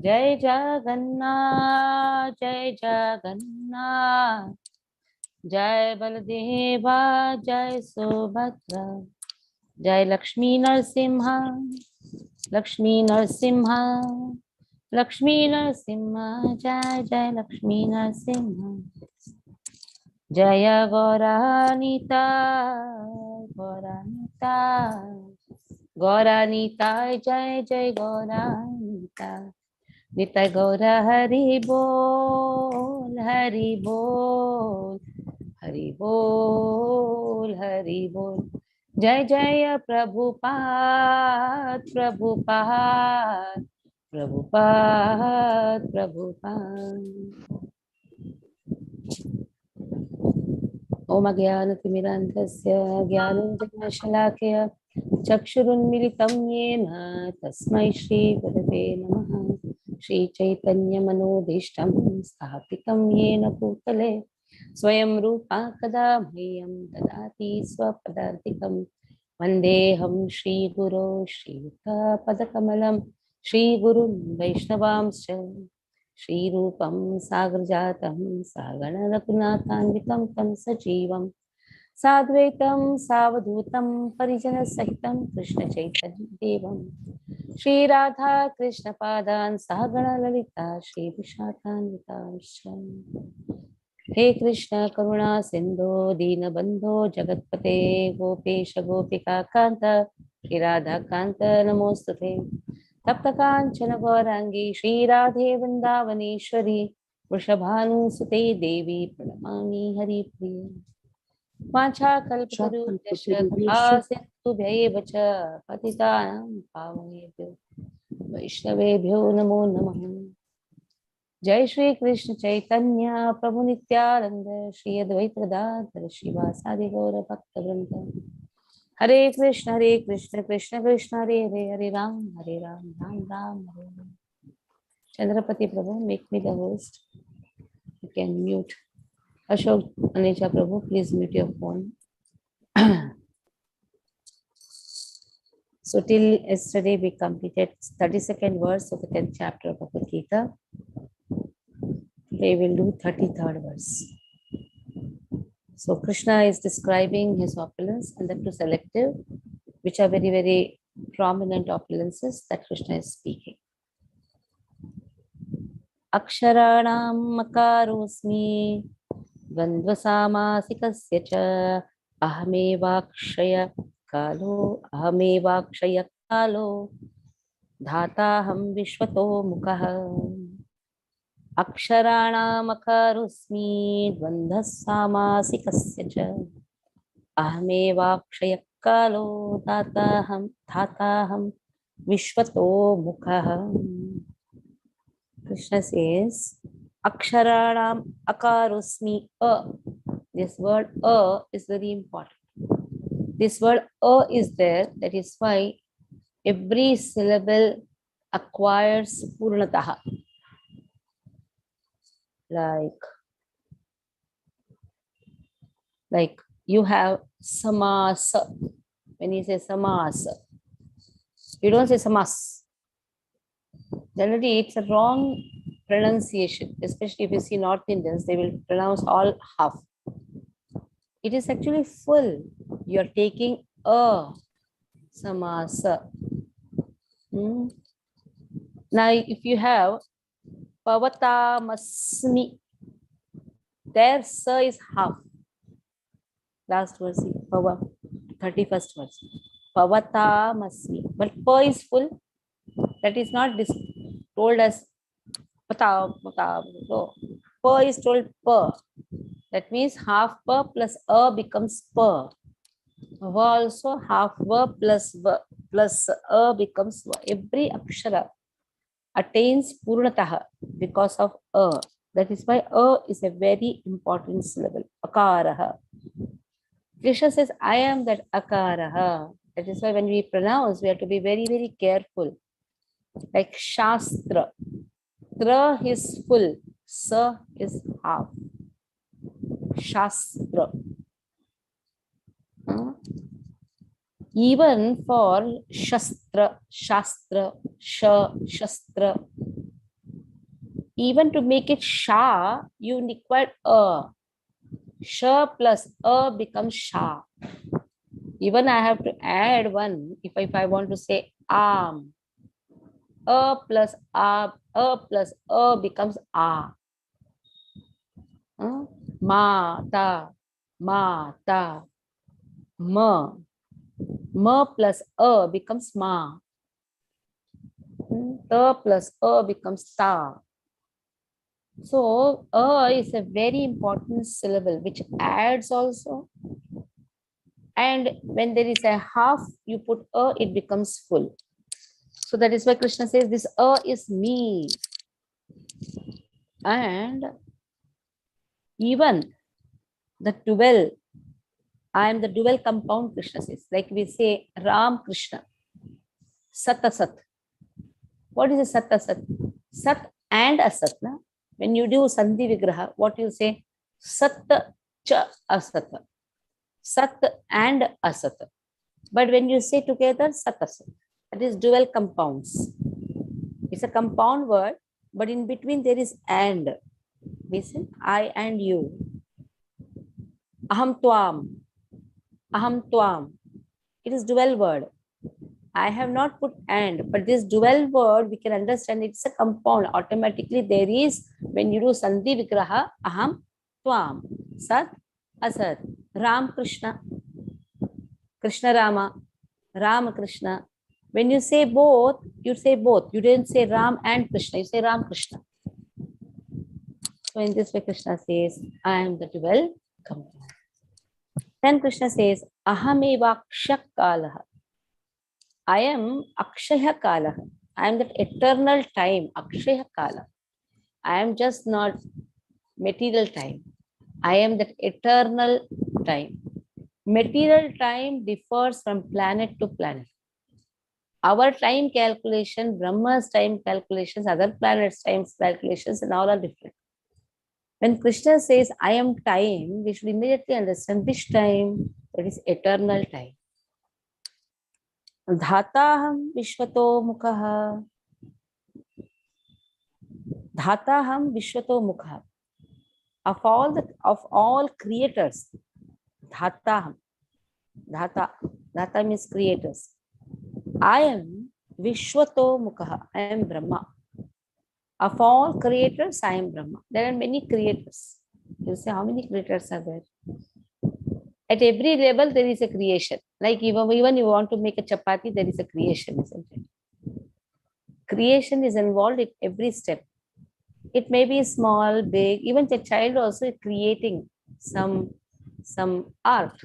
जय जगन्नाथ जय जगन्नाथ, जय बलदेवा जय सुभद्रा, जय लक्ष्मी नरसिंह लक्ष्मी नरसिंह लक्ष्मी नरसिंह, जय जय लक्ष्मी नरसिंह। जय गौरानीता गौरानीता गौरानीता, जय जय गौरानीता। निताय गौर हरि बोल हरि बोल हरि बोल हरि बोल। जय जय प्रभुपाद प्रभुपाद प्रभुपाद प्रभुपाद। ओम अज्ञानतिमिरान्धस्य ज्ञानञ्जनशलाकया चक्षुरुन्मिलितं येन तस्मै श्रीगुरवे नमः। श्रीचैतन्यमनोभीष्टं स्थापितं येन भूतले स्वयं रूपा कदा मह्यं ददाति स्वपदार्थिकं। वन्देऽहं श्रीगुरो श्रीयुतापदकमलं श्रीगुरुं वैष्णवांश्च श्रीरूपं साग्रजातं सागण रघुनाथान्वितं तं सजीवं साद्वैतं सावधूतं परिजनसहितं कृष्णचैतन्यदेवं श्रीराधा कृष्णपादान् सागण ललिता श्रीविशाखान्वितांश्च। हे कृष्ण करुणा सिंधो दीनबंधो जगत्पते गोपेश गोपिका कांत हे राधा कांत नमोस्तुते। तप्त कांचन गौरांगी श्रीराधे वृंदावनेश्वरी वृषभानुसुते देवी प्रणमामि हरिप्रिये। वाञ्छाकल्पतरुभ्यश्च कृपा सिन्धुभ्यैव च पतितानां पावनेभ्यो वैष्णवेभ्यो नमो नमः। जय श्री कृष्ण चैतन्य प्रभु नित्यानंद श्री अद्वैत गदाधर श्रीवासादि गौर भक्त वृंद। हरे कृष्ण कृष्ण कृष्ण हरे हरे, हरे राम राम राम हरे हरे। चंद्रपति प्रभु, make me the host. You can mute. Ashok Aneja Prabhu, please mute your phone. So till yesterday we completed 32nd verse of the 10th chapter of Bhagavad Gita. Today we'll do 33rd verse. So Krishna is describing his opulence, and that too selective, which are very, very prominent opulences that Krishna is speaking. Aksharanam makarosmi Gandvasamasika cha ahamevakshaya kalo dhataham vishwato mukah. Aksharanamakarusmi dvandhasamasika cha ahamevakshaya kalo dhataham vishwato mukah. Krishna says, Aksharanam akarusmi a. This word a is very important. This word a is there, that is why every syllable acquires purnataha. Like you have samasa. When you say samasa, you don't say samas. Generally, it's a wrong pronunciation, especially if you see North Indians, they will pronounce all half. It is actually full. You are taking a samasa. Now, if you have pavatamasmi, there sa is half. Last verse, 31st verse. Pavatamasmi. But pa is full. That is not told as pata. No. Pa is told pa. That means half pa plus a becomes pa. Va also half va plus a becomes va. Every akshara attains purnataha because of a. That is why a is a very important syllable. Akaraha. Krishna says, I am that akaraha. That is why when we pronounce, we have to be very, very careful. Like Shastra. Tra is full. Sa is half. Shastra. Even for Shastra, Shastra, Shastra, even to make it sha, you require a. Sha plus a becomes sha. Even I have to add one if I want to say arm. A plus a becomes a. Mata, mata, ma. Ma plus a becomes ma. Ta plus a becomes ta. So a is a very important syllable which adds also. And when there is a half, you put a, it becomes full. So that is why Krishna says this a is me. And even the 12, I am the dual compound, Krishna says. Like we say Ram Krishna, Sat Asat. What is a Sat Asat? Sat and Asat. Na? When you do Sandhi Vigraha, what you say? Sat cha Asat. Sat and Asat. But when you say together, Sat Asat. That is dual compounds. It's a compound word, but in between there is and. Listen, I and you. Aham tuam. Aham tuam. It is dual word. I have not put and, but this dual word, we can understand it's a compound. Automatically there is, when you do Sandhi Vigraha, Aham tuam. Sat, Asat. Ram Krishna. Krishna Rama. Ram Krishna. When you say both, you say both. You didn't say Ram and Krishna. You say Ram Krishna. So in this way, Krishna says, I am the dual compound. Then Krishna says, Aham evaksha kalaha. I am Akshaya Kala. I am that eternal time, Akshaya Kala. I am just not material time. I am that eternal time. Material time differs from planet to planet. Our time calculation, Brahma's time calculations, other planets' time calculations, and all are different. When Krishna says, I am time, we should immediately understand which time, that is eternal time. Dhataham Vishwato Mukha. Dhataham Vishwato Mukha. Of all creators, Dhataham. Dhata means creators. I am Vishwato Mukha. I am Brahma. Of all creators, I am Brahma. There are many creators. You say, how many creators are there? At every level, there is a creation. Like even you want to make a chapati, there is a creation, isn't it? Creation is involved at every step. It may be small, big, even a child also is creating some art.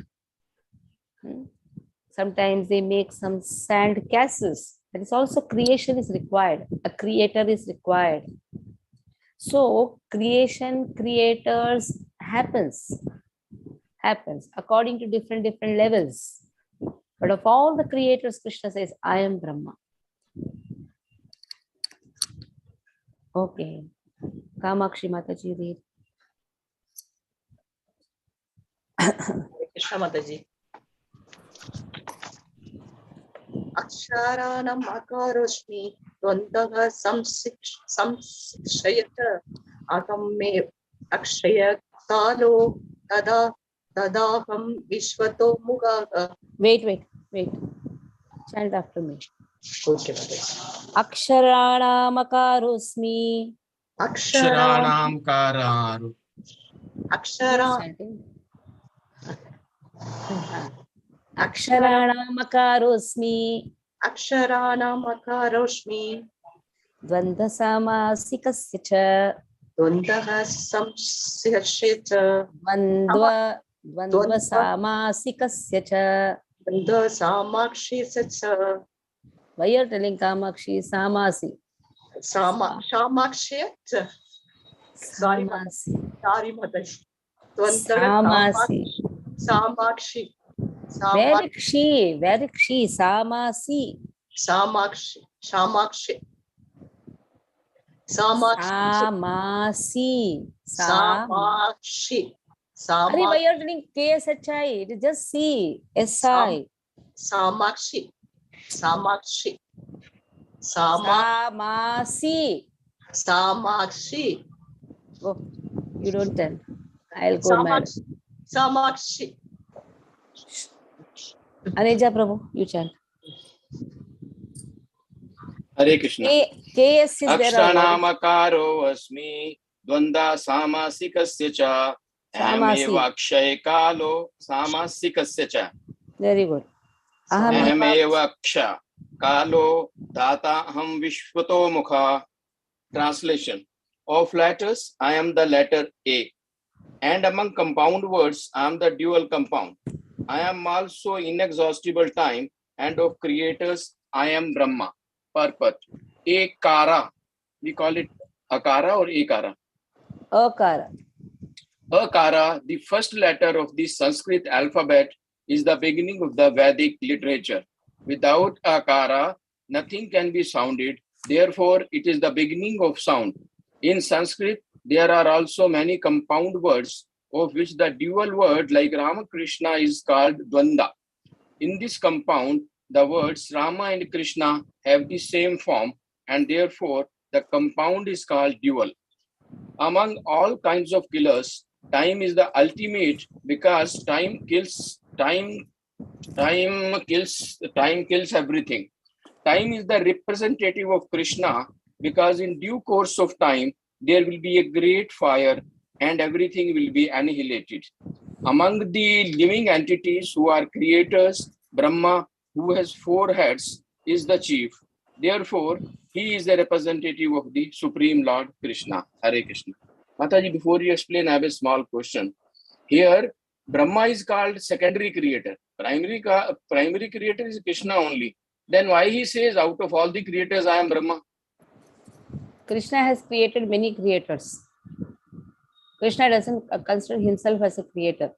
Sometimes they make some sand castles. That is also creation is required. A creator is required. So creation, creators happens according to different levels. But of all the creators, Krishna says, I am Brahma. Okay. Kamakshi Mataji, read. Krishna Mataji. Aksharanam akarosmi dvandaha samsikshayata atamme akshaya kalo tadaham vishwato mukha. Wait. Chant after me. Okay, Mataji. Aksharanam akarosmi. Aksharanam kararu. Aksharanam akarosmi. Aksharanam akarosmi. Dvandha samasikasya cha. Dvandaha samsikshayata. Dvandva samasikasya cha. Dvandha samakshayata. Why you are telling Kamakshi? Samasi. Samakshayat. Sorry, Mataji. Samasi. Samakshi. Very kshi. Samasi. Samakshi. Why you are telling KSHI? It is just C. SI. Samakshi. Samasi. Samakshi. Go. You don't tell. I'll go mad. Samakshi. Aneja Prabhu, you chant. Hare Krishna. KS is there or what? Aksharanamakaaro asmi dvanda samasikasya cha Samasi. akshay kalo samasikasya cha Very good. Aham aksha kalo data ham vishwato mukha. Translation: of letters, I am the letter A, and among compound words, I am the dual compound. I am also inexhaustible time, and of creators, I am Brahma. Purport: Ekara. We call it Akara or Ekara? Akara. Akara, the first letter of the Sanskrit alphabet, is the beginning of the Vedic literature. Without Akara, nothing can be sounded. Therefore, it is the beginning of sound. In Sanskrit, there are also many compound words, of which the dual word like Ramakrishna is called Dvanda. In this compound, the words Rama and Krishna have the same form, and therefore the compound is called dual. Among all kinds of killers, time is the ultimate because time kills everything. Time is the representative of Krishna because in due course of time, there will be a great fire and everything will be annihilated. Among the living entities who are creators, Brahma, who has 4 heads, is the chief. Therefore, he is the representative of the Supreme Lord Krishna. Hare Krishna. Mataji, before you explain, I have a small question. Here, Brahma is called secondary creator. Primary creator is Krishna only. Then why he says, out of all the creators, I am Brahma? Krishna has created many creators. Krishna doesn't consider himself as a creator.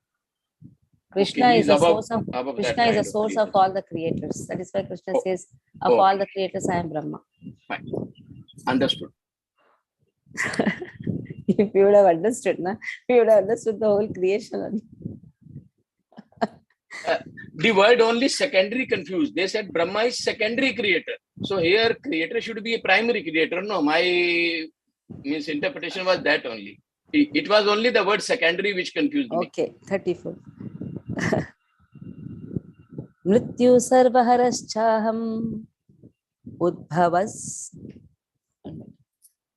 Krishna Okay, is the above, source of above Krishna that is the kind source of all the creators. That is why Krishna says, of all the creators, I am Brahma. Fine. Understood. If you would have understood, you would have understood the whole creation. The word only secondary confused. They said Brahma is secondary creator. So here creator should be a primary creator. No, my misinterpretation was that only. It was only the word secondary which confused me. Okay, 34. Mrityu sarvaharashchaham udbhavas.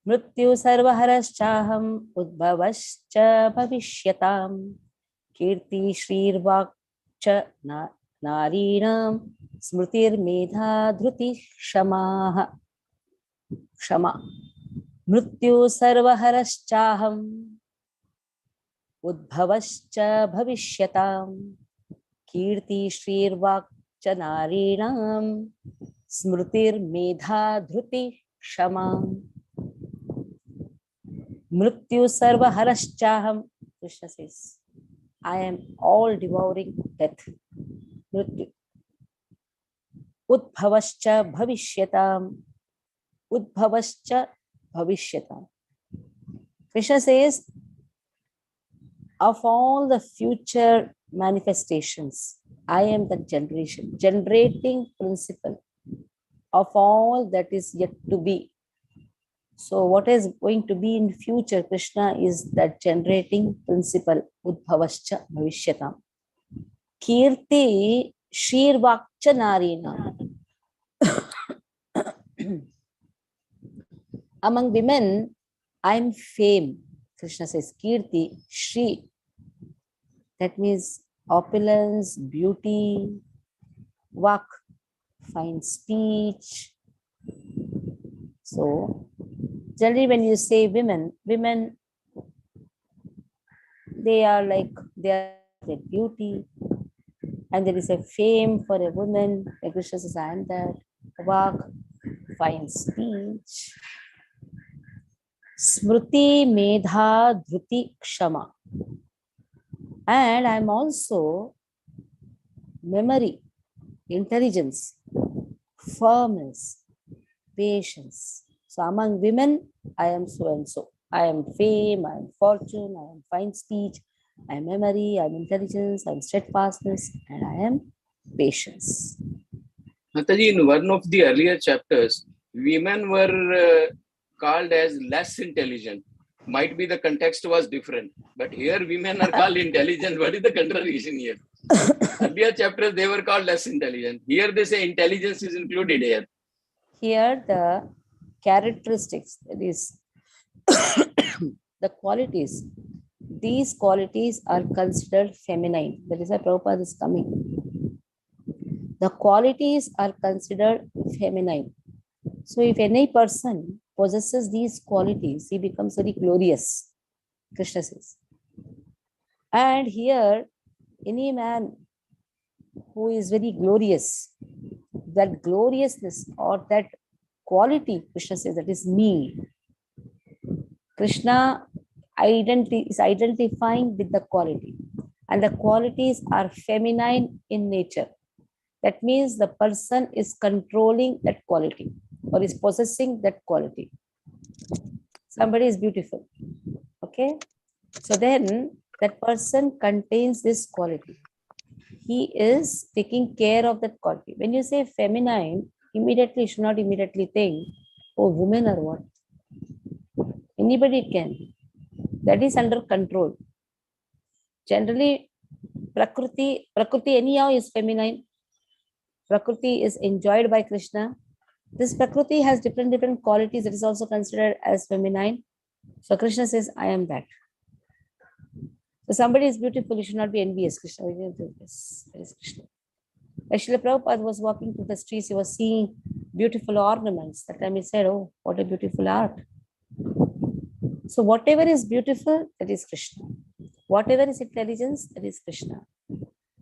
Mrityu sarvaharashchaham udbhavascha bhavishyatam. Kirti shrirvakcha narinam smritir medha dhruti shamaha. Shama. Mrityu sarvaharashchaham udbhavascha bhavishyatam. Kirti shrirvakcha narinam smritir medha dhruti shama. Mrityu sarvaharashchaham. Krishna says, I am all devouring death. Mrityu. Udbhavascha bhavishyatam. Udbhavascha bhavishyatam. Krishna says, of all the future manifestations, I am the generating principle of all that is yet to be. So what is going to be in future, Krishna is that generating principle, Udbhavascha bhavishyatam. Kirti shrirvakcha narina. Among women, I am fame. Krishna says, Kirti, Shri. That means opulence, beauty, vak, fine speech. So, generally when you say women, they are their beauty. And there is a fame for a woman. Like Krishna says, I am that. Vak, fine speech. Smriti, Medha, Dhruti, Kshama. And I'm also memory, intelligence, firmness, patience. So among women, I am so and so. I am fame, I am fortune, I am fine speech, I am memory, I am intelligence, I am steadfastness, and I am patience. Mataji, in one of the earlier chapters, women were called as less intelligent. Might be the context was different, but here women are called intelligent. What is the contradiction here? Earlier chapters, they were called less intelligent. Here they say intelligence is included here. Here the characteristics, that is the qualities, these qualities are considered feminine. That is why Prabhupada is coming. The qualities are considered feminine. So if any person possesses these qualities, he becomes very glorious, Krishna says. And here, any man who is very glorious, that gloriousness or that quality, Krishna says, that is me. Krishna is identifying with the quality, and the qualities are feminine in nature. That means the person is controlling that quality or is possessing that quality. Somebody is beautiful. Okay. So then that person contains this quality. He is taking care of that quality. When you say feminine, immediately you should not immediately think, oh, women are what? Anybody can. That is under control. Generally, Prakriti anyhow is feminine. Prakriti is enjoyed by Krishna. This Prakriti has different qualities that is also considered as feminine. So Krishna says, I am that. So somebody is beautiful, you should not be envious. Krishna, yes, that is Krishna. Srila Prabhupada was walking through the streets, he was seeing beautiful ornaments. That time he said, oh, what a beautiful art. So whatever is beautiful, that is Krishna. Whatever is intelligence, that is Krishna.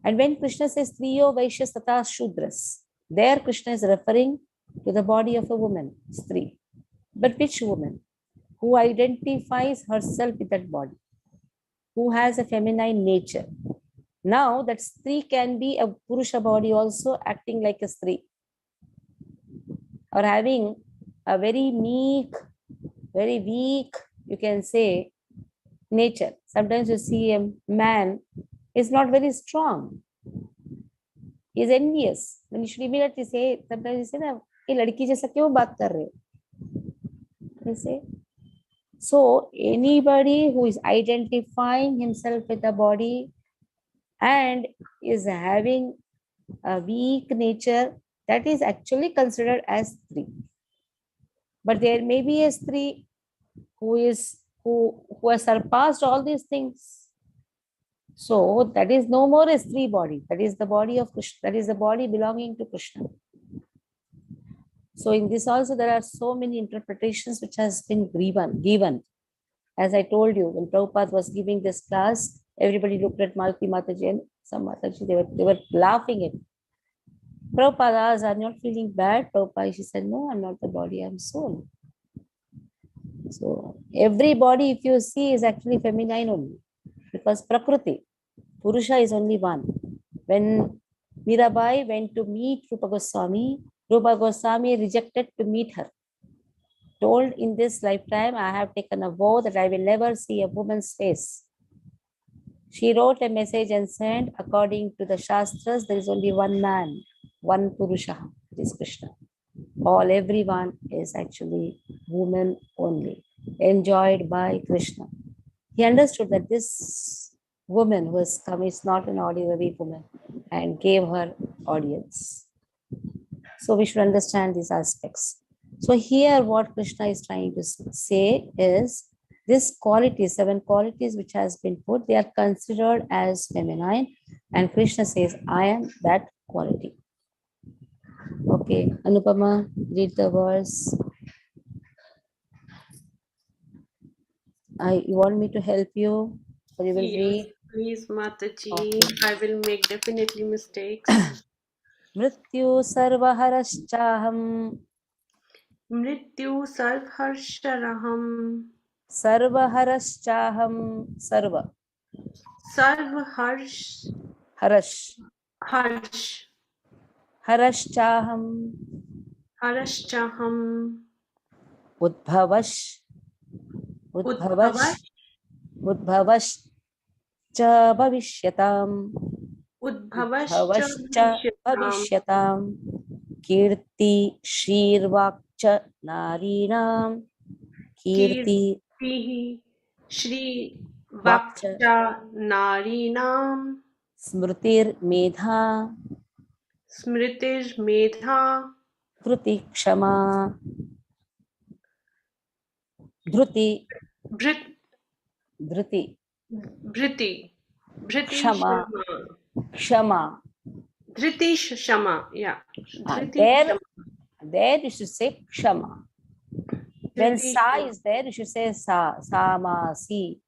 And when Krishna says, Striyo Vaishyas Tata Shudras, there Krishna is referring to the body of a woman, Stri. But which woman? Who identifies herself with that body, who has a feminine nature. Now that Stri can be a Purusha body also acting like a Stri, or having a very meek, very weak, you can say, nature. Sometimes you see a man is not very strong. He is envious. When you should immediately say, sometimes you say, na, ye ladki jaisa kyun baat kar rahe ho? You say. So anybody who is identifying himself with the body and is having a weak nature, that is actually considered as Stri. But there may be a Stri who has surpassed all these things. So that is no more a Stri body. That is the body of Krishna. That is the body belonging to Krishna. So in this also there are so many interpretations which has been given. As I told you, when Prabhupada was giving this class, everybody looked at Malki Mataji and some Mataji, they were laughing at it. Prabhupada asked, are you not feeling bad? Prabhupada, she said, no, I'm not the body, I'm soul. So every body, if you see, is actually feminine only. Because Prakriti, Purusha is only one. When Mirabai went to meet Rupa Goswami rejected to meet her. Told, in this lifetime, I have taken a vow that I will never see a woman's face. She wrote a message and sent, according to the Shastras, there is only one man, one Purusha, it is Krishna. Everyone is actually woman only, enjoyed by Krishna. He understood that this woman who has come is not an ordinary woman and gave her audience. So we should understand these aspects. So here what Krishna is trying to say is, this qualities, 7 qualities which has been put, they are considered as feminine, and Krishna says, I am that quality. Okay, Anupama, read the verse. You want me to help you? Or you will read? Please, Mataji. Okay. I will make definitely mistakes. Mrityu sarvaharashchaham. Mrityu sarvharsharaham. Sarvaharashchaham. Sarva. Sarvharsh. Harash. Harsh. Harashchaham. Harashchaham. Udbhavash. Udbhavash. Udbhavascha bhavishyatam. Udbhavascha bhavishyatam. Kirti shirvakcha narinam. Kirti Kirtihi Shri Vakcha Vakcha Narinam Smritir Medha Smritir Medha Dhruti Kshama Dhruti Brit Dhruti Briti Briti Kshama Shama Kshama. Dhriti Shama. Yeah. Dhriti There Shama. you should say Kshama. When Dhriti Sa Shama. is there, you should say Sa, Samasi.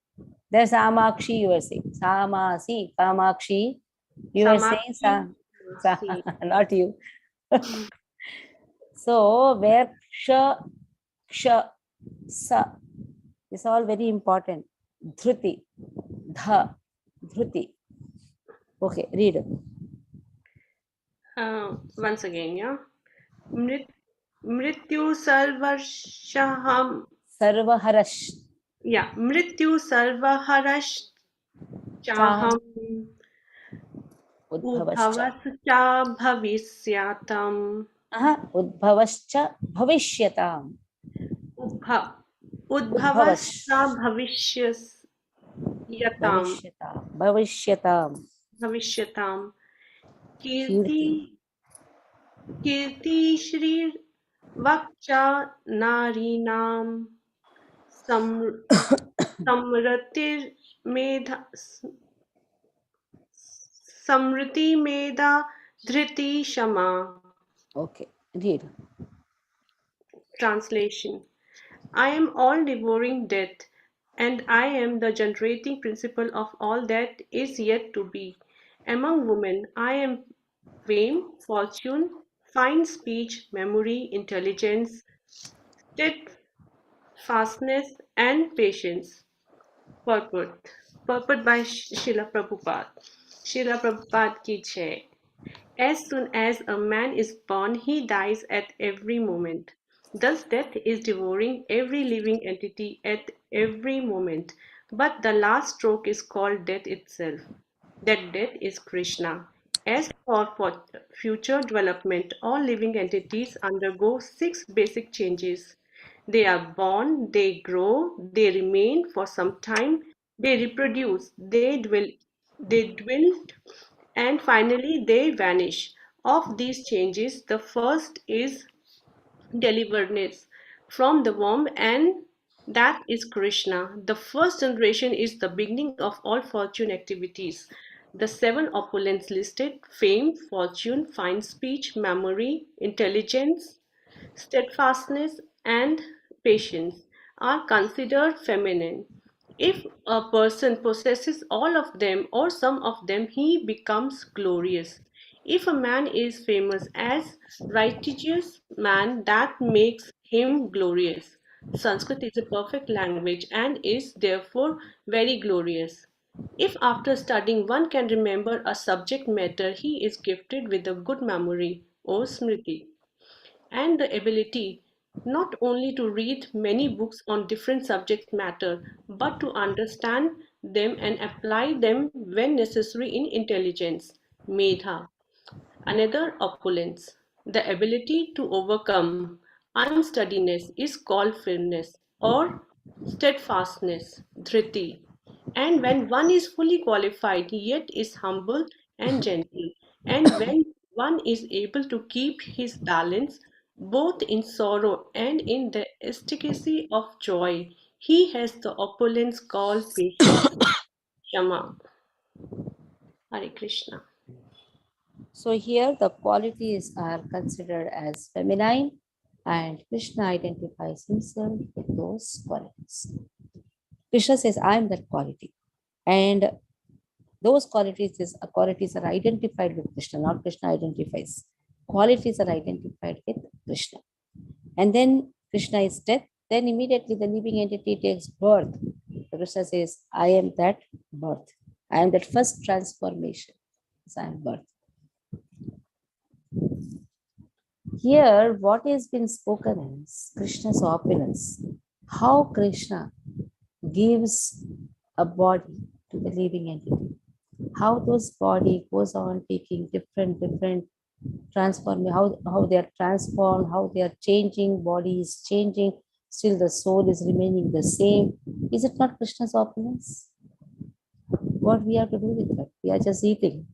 There's Samakshi, you were saying. Samasi, Kamakshi. You were saying Samakshi. Sa, Si. not you. So, where Ksha, Sa is all very important. Dhruti, Dha, Dhruti. Okay, read. Once again, yeah. Mrityu sarvashaham. Sarvaharash, Yeah. Mrityu sarvaharash Chaham, chaham Udbhavascha. ubhavascha bhavisyatam. Udbhavascha bhavishyatam. Ubha Udbhavash, Udbhavascha bhavishyatam. Bhavishyatam. Bhavishyatam. Kirti. Kirti Kirti Shri Vakcha Narinam Sam Samratir Medha Samriti Medha Dhriti Shama. Okay, read. Translation. I am all devouring death, and I am the generating principle of all that is yet to be. Among women, I am fame, fortune, fine speech, memory, intelligence, steadfastness, and patience. Purport. Purport by Srila Prabhupada. Srila Prabhupada ki jai. As soon as a man is born, he dies at every moment. Thus, death is devouring every living entity at every moment. But the last stroke is called death itself. That death is Krishna. As for future development, all living entities undergo six basic changes. They are born, they grow, they remain for some time, they reproduce, they dwindle, and finally they vanish. Of these changes, the first is deliverance from the womb, and that is Krishna. The first generation is the beginning of all fortune activities. The seven opulents listed fame, fortune, fine speech, memory, intelligence, steadfastness, and patience are considered feminine. If a person possesses all of them or some of them, he becomes glorious. If a man is famous as righteous man, that makes him glorious. Sanskrit is a perfect language and is therefore very glorious. If after studying one can remember a subject matter, he is gifted with a good memory or smriti and the ability not only to read many books on different subject matter but to understand them and apply them when necessary in intelligence medha. Another opulence, the ability to overcome unsteadiness, is called firmness or steadfastness, dhriti. And when one is fully qualified, yet is humble and gentle, and when one is able to keep his balance both in sorrow and in the ecstasy of joy, he has the opulence called patience, Shama. Hare Krishna. So here the qualities are considered as feminine and Krishna identifies himself with those qualities. Krishna says, I am that quality. And those qualities are identified with Krishna, not Krishna identifies. Qualities are identified with Krishna. And then Krishna is death, then immediately the living entity takes birth. Krishna says, I am that birth. I am that first transformation. So I am birth. Here, what has been spoken is Krishna's opulence. How Krishna gives a body to the living entity. How those body goes on taking different transform, how they are transformed, how they are changing, body is changing. Still the soul is remaining the same. Is it not Krishna's opulence? What we have to do with that? We are just eating.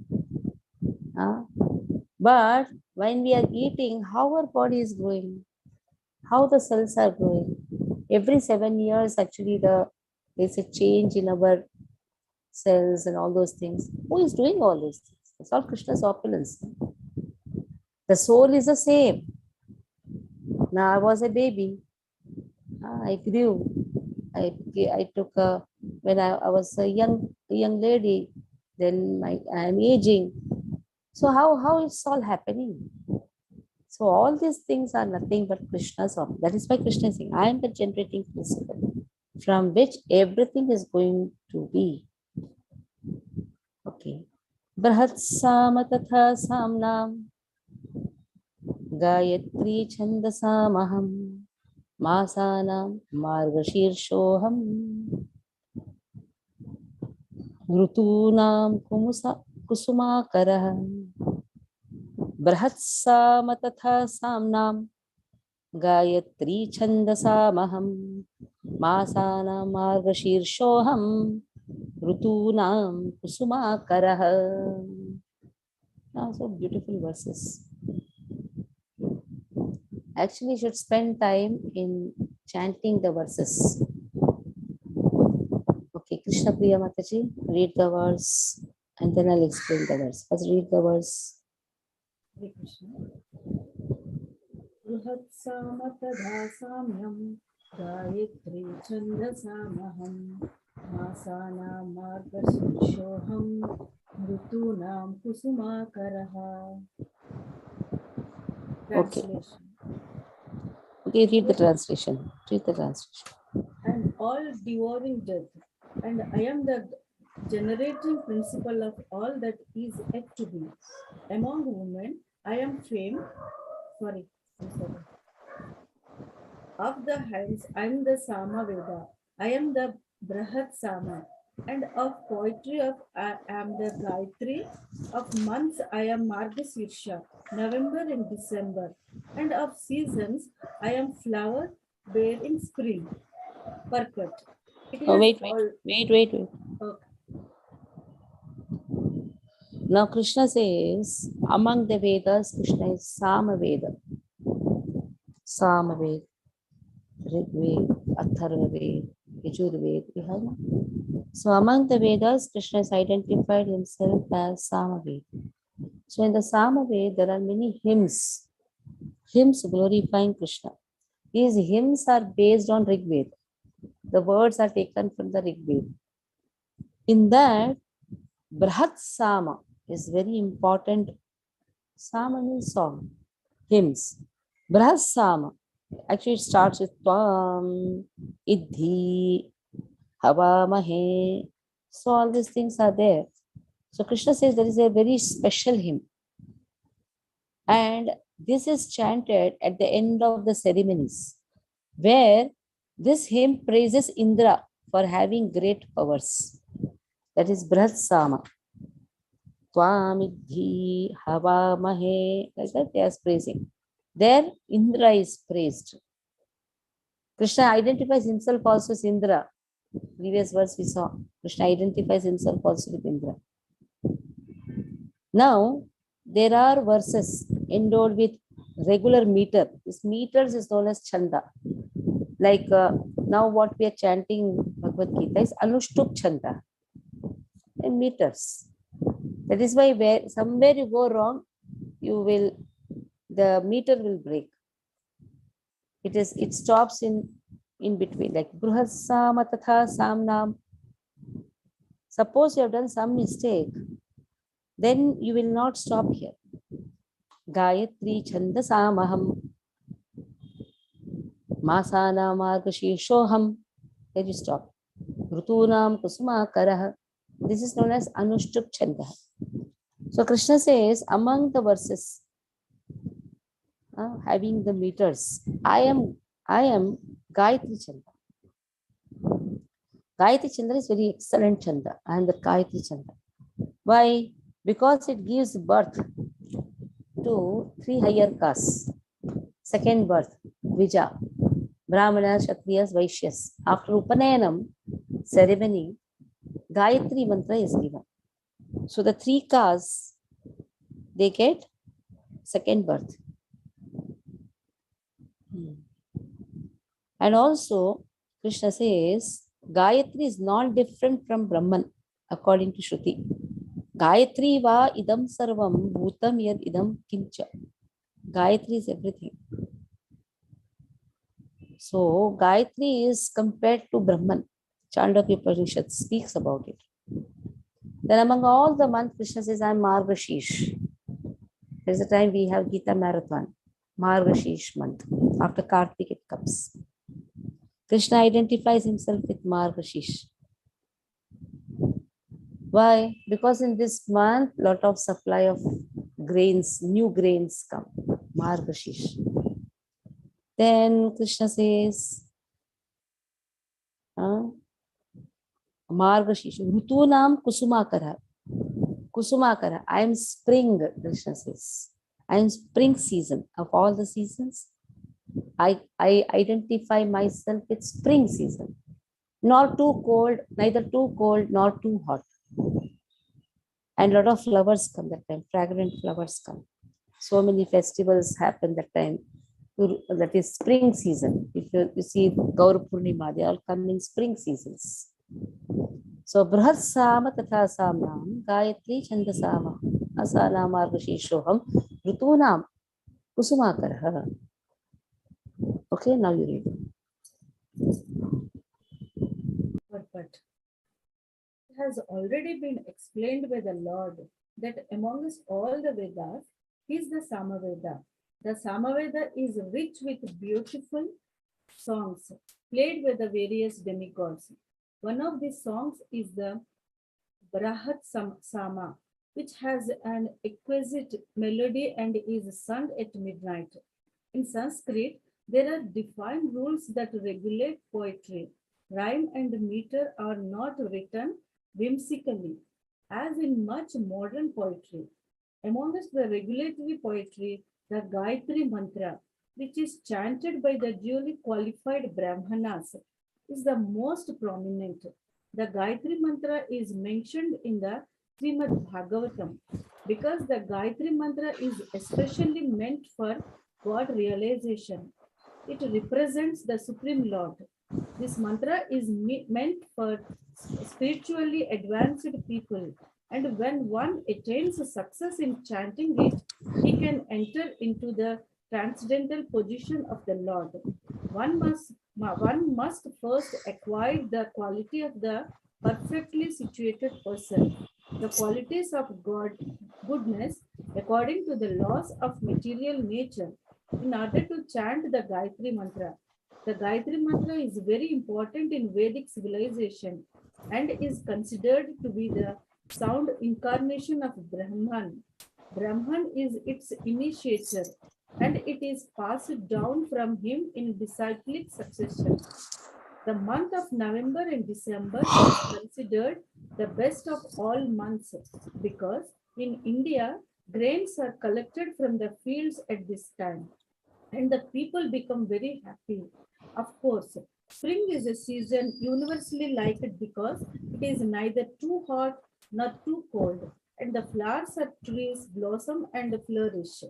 But when we are eating, how our body is growing, how the cells are growing. Every 7 years, actually, there's a change in our cells and all those things. Who is doing all those things? It's all Krishna's opulence. The soul is the same. Now I was a baby. I grew. I took when I was a young lady. Then I am aging. So how it's all happening? So all these things are nothing but Krishna's opulence. That is why Krishna is saying, I am the generating principle from which everything is going to be. Okay. Brahatsama tatha samnam Gayatri chandasamaham Masanam margashirshoham Rutunam kusumakarah Brahatsama tatha samnam Gayatri chandasamaham Masanam margashirshoham Rutunam kusumakarah. So beautiful verses. Actually, you should spend time in chanting the verses. Okay, Krishna Priya Mataji, read the verse and then I'll explain the verse. First, read the verse. Hare Krishna. Bruhatsamatadha samyam Gayatri chandasamaham Masana margashirshoham Rutunam kusumakaraha. Okay. Translation. Okay, read the translation. Read the translation. And all devouring death, and I am the generating principle of all that is yet to be. Among women, I am famed. I'm sorry. Of the hands, I am the Sama Veda. I am the Brahat Sama. And of poetry, I am the Gayatri. Of months, I am Margasirsha, November and December. And of seasons, I am flower bearing spring. Perfect. It Oh, has wait. Okay. Now Krishna says, among the Vedas, Krishna is Samaveda. Samaveda, Rigveda, Atharvaveda, Yajurveda. We have no? So among the Vedas, Krishna has identified himself as Samaveda. So in the Samaveda, there are many hymns glorifying Krishna. These hymns are based on Rigveda. The words are taken from the Rigveda. In that, Brahat Sama is very important. Sama means song, hymns. Brahat Sama, actually it starts with Tvam, Idhi, Havamahe. So all these things are there. So Krishna says there is a very special hymn. And this is chanted at the end of the ceremonies, where this hymn praises Indra for having great powers. That is Brahat Sama. Twamidhi Havamahe, like that they are praising. There Indra is praised. Krishna identifies himself also as Indra. Previous verse we saw. Krishna identifies himself also with Indra. Now, there are verses endowed with regular meter. This meters is known as Chanda. Like now what we are chanting Bhagavad Gita is Anushtuk Chanda. And meters. That is why somewhere you go wrong, the meter will break. It stops in between, like Bruhasama Tatha Samnam. Suppose you have done some mistake, then you will not stop here. Gayatri Chandasamaham Masana Margashirshoham. Then you stop. Rutunam Kusumakarah. This is known as Anushtuk Chanda. So Krishna says, among the verses having the meters, I am Gayatri Chanda. Gayatri Chanda is very excellent Chanda. I am the Gayatri Chanda. Why? Because it gives birth to 3 higher castes. Second birth, Vija. Brahmanas, Kshatriyas, Vaishyas. After Upaнаянam ceremony, Gayatri mantra is given. So the three castes, they get second birth. And also, Krishna says, Gayatri is not different from Brahman, according to Shruti. Gayatri va idam sarvam bhutam yad idam kincha. Gayatri is everything. So, Gayatri is compared to Brahman. Chandogya Upanishad speaks about it. Then among all the months, Krishna says, I am Margashish. There's a time we have Gita Marathon, Margashish month. After Kartik it comes. Krishna identifies himself with Margashish. Why? Because in this month, lot of supply of grains, new grains come. Margashish. Then Krishna says, Margashish, Rutunam Kusumakara. Kusumakara, I am spring, Krishna says. I am spring season. Of all the seasons, I identify myself with spring season. Not too cold, neither too cold, nor too hot. And a lot of flowers come that time, fragrant flowers come. So many festivals happen that time. That is spring season. If you see Gaur Purnima, they all come in spring seasons. So Brahat Sama Tatha Samnam Gayatri Chandasama Asana Margashishoham Rutunam Kusumakara. Okay, now you read. But it has already been explained by the Lord that amongst all the Vedas is the Samaveda. The Samaveda is rich with beautiful songs played by the various demigods. One of these songs is the Brahat Sama, which has an exquisite melody and is sung at midnight. In Sanskrit, there are defined rules that regulate poetry. Rhyme and meter are not written whimsically, as in much modern poetry. Amongst the regulatory poetry, the Gayatri Mantra, which is chanted by the duly qualified Brahmanas, is the most prominent. The Gayatri Mantra is mentioned in the Srimad Bhagavatam because the Gayatri Mantra is especially meant for God realization. It represents the Supreme Lord. This mantra is meant for spiritually advanced people, and when one attains success in chanting it, he can enter into the transcendental position of the Lord. One must first acquire the quality of the perfectly situated person, the qualities of God, goodness, according to the laws of material nature, in order to chant the Gayatri Mantra. The Gayatri Mantra is very important in Vedic civilization and is considered to be the sound incarnation of Brahman. Brahman is its initiator and it is passed down from him in disciplic succession. The month of November and December is considered the best of all months because in India, grains are collected from the fields at this time and the people become very happy. Of course, spring is a season universally liked because it is neither too hot nor too cold, and the flowers of trees blossom and flourish.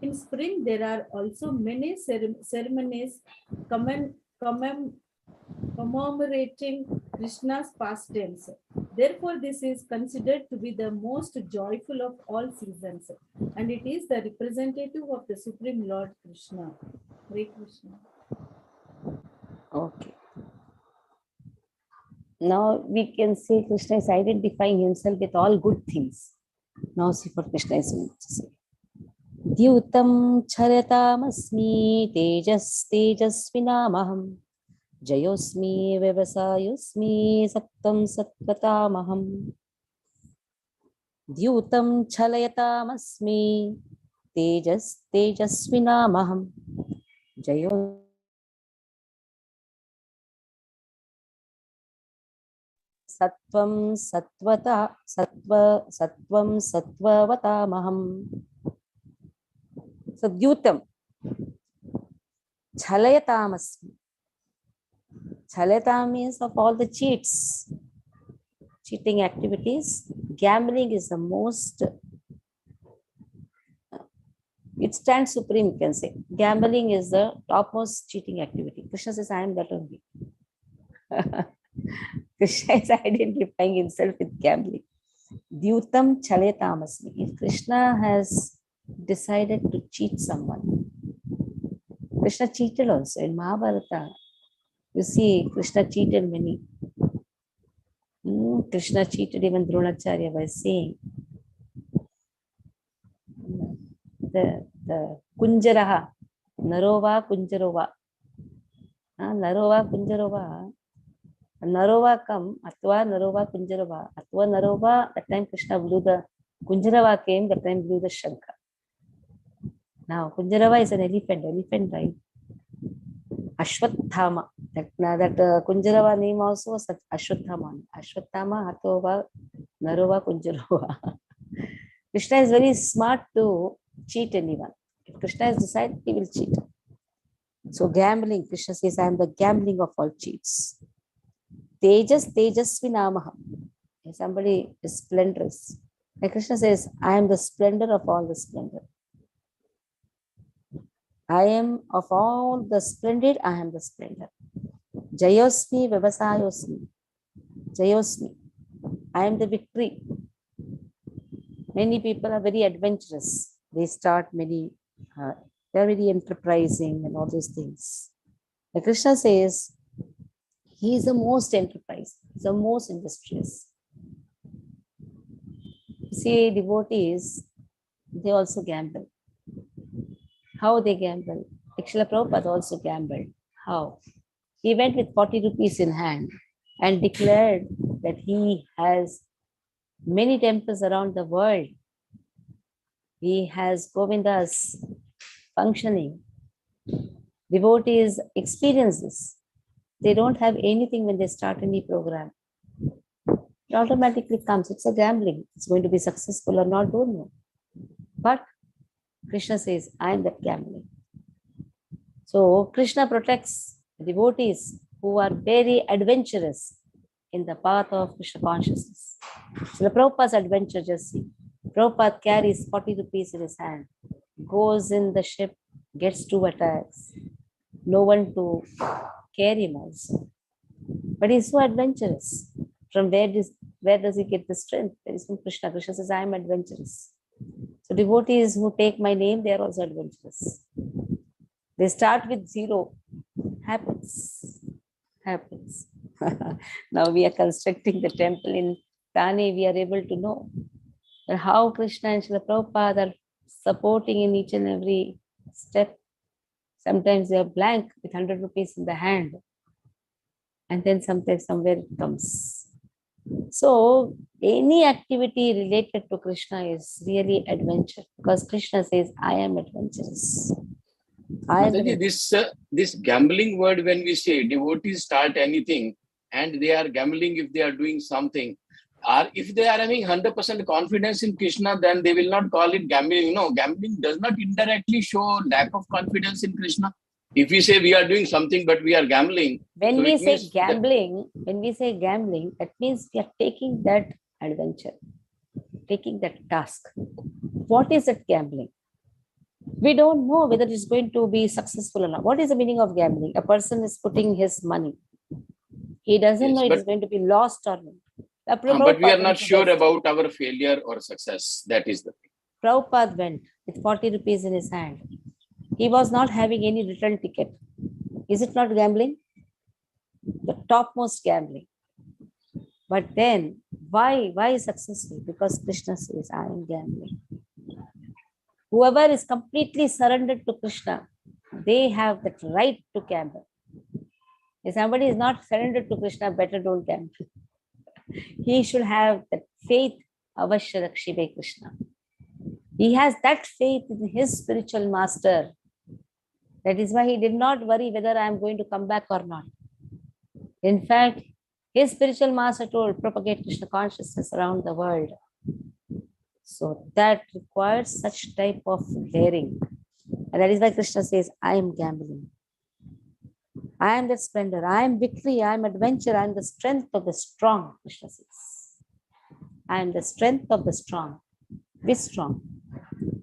In spring, there are also many ceremonies commemorating Krishna's pastimes. Therefore, this is considered to be the most joyful of all seasons, and it is the representative of the Supreme Lord Krishna. Hare Krishna. Okay. Now we can say Krishna is identifying himself with all good things. Now see what Krishna is going to say. Dyutam charyatam tejas tejasvinamaham jayosmi vivasayosmi sattam satvatamaham. Dyutam chalayatam tejas tejasvinamaham jayosmi Satvam sattvatamaham. So Dyutam Chalayatam Chaleta means of all the cheating activities. Gambling is the most, it stands supreme, you can say. Gambling is the topmost cheating activity. Krishna says, I am that only. Krishna is identifying himself with gambling. Dyutam Chaletamasmi. If Krishna has decided to cheat someone, Krishna cheated also in Mahabharata. You see, Krishna cheated many. Krishna cheated even Dronacharya by saying the Kunjaraha, Narova Kunjarova. Narova Kunjarova. Narova come, Atva Narova Kunjarava. Atva Narova, that time Krishna blew the Kunjarava came, that time blew the Shankha. Now Kunjarava is an elephant, right? Ashwathama. That Kunjarava name also was Ashwathama. Ashwathama, Hatova, Narova, Kunjarava. Krishna is very smart to cheat anyone. If Krishna has decided, he will cheat. So gambling, Krishna says, I am the gambling of all cheats. Tejasvi Namaham. If somebody is splendorous. And Krishna says, I am the splendor of all the splendor. I am of all the splendid, I am the splendor. Jayosmi Vavasayosmi. Jayosmi. I am the victory. Many people are very adventurous. They start many, they are very enterprising and all those things. And Krishna says, he is the most enterprising, the most industrious. See, devotees, they also gamble. How they gamble? Srila Prabhupada also gambled. How? He went with 40 rupees in hand and declared that he has many temples around the world. He has Govindas functioning. Devotees experience this. They don't have anything when they start any program. It automatically comes. It's a gambling. It's going to be successful or not, don't know. But Krishna says, I am that gambling. So Krishna protects devotees who are very adventurous in the path of Krishna consciousness. So the Prabhupada's adventure, just see. Prabhupada carries 40 rupees in his hand, goes in the ship, gets 2 attacks. No one to carry him also. But he's so adventurous. From where does he get the strength? That is from Krishna. Krishna says, I am adventurous. So devotees who take my name, they are also adventurous. They start with 0. Happens. Now we are constructing the temple in Thane. We are able to know how Krishna and Srila Prabhupada are supporting in each and every step. Sometimes they are blank with 100 rupees in the hand. And then sometimes somewhere it comes. So any activity related to Krishna is really adventure, because Krishna says, I am adventurous. This gambling word, when we say devotees start anything and they are gambling if they are doing something, or if they are having 100% confidence in Krishna, then they will not call it gambling. Gambling does not indirectly show lack of confidence in Krishna. If we say we are doing something but we are gambling, when we say gambling, that means we are taking that adventure, taking that task. What is that gambling? We don't know whether it's going to be successful or not. What is the meaning of gambling? A person is putting his money. He doesn't know it is going to be lost or not. But we are not sure about our failure or success. That is the thing. Prabhupada went with 40 rupees in his hand. He was not having any return ticket. Is it not gambling? The topmost gambling. But then, why successful? Because Krishna says, I am gambling. Whoever is completely surrendered to Krishna, they have that right to gamble. If somebody is not surrendered to Krishna, better don't gamble. He should have that faith, avashya rakshive Krishna. He has that faith in his spiritual master. That is why he did not worry whether I am going to come back or not. In fact, his spiritual master told, propagate Krishna consciousness around the world. So that requires such type of daring. And that is why Krishna says, I am gambling. I am the splendor, I am victory, I am adventure, I am the strength of the strong, Krishna says. I am the strength of the strong. Be strong.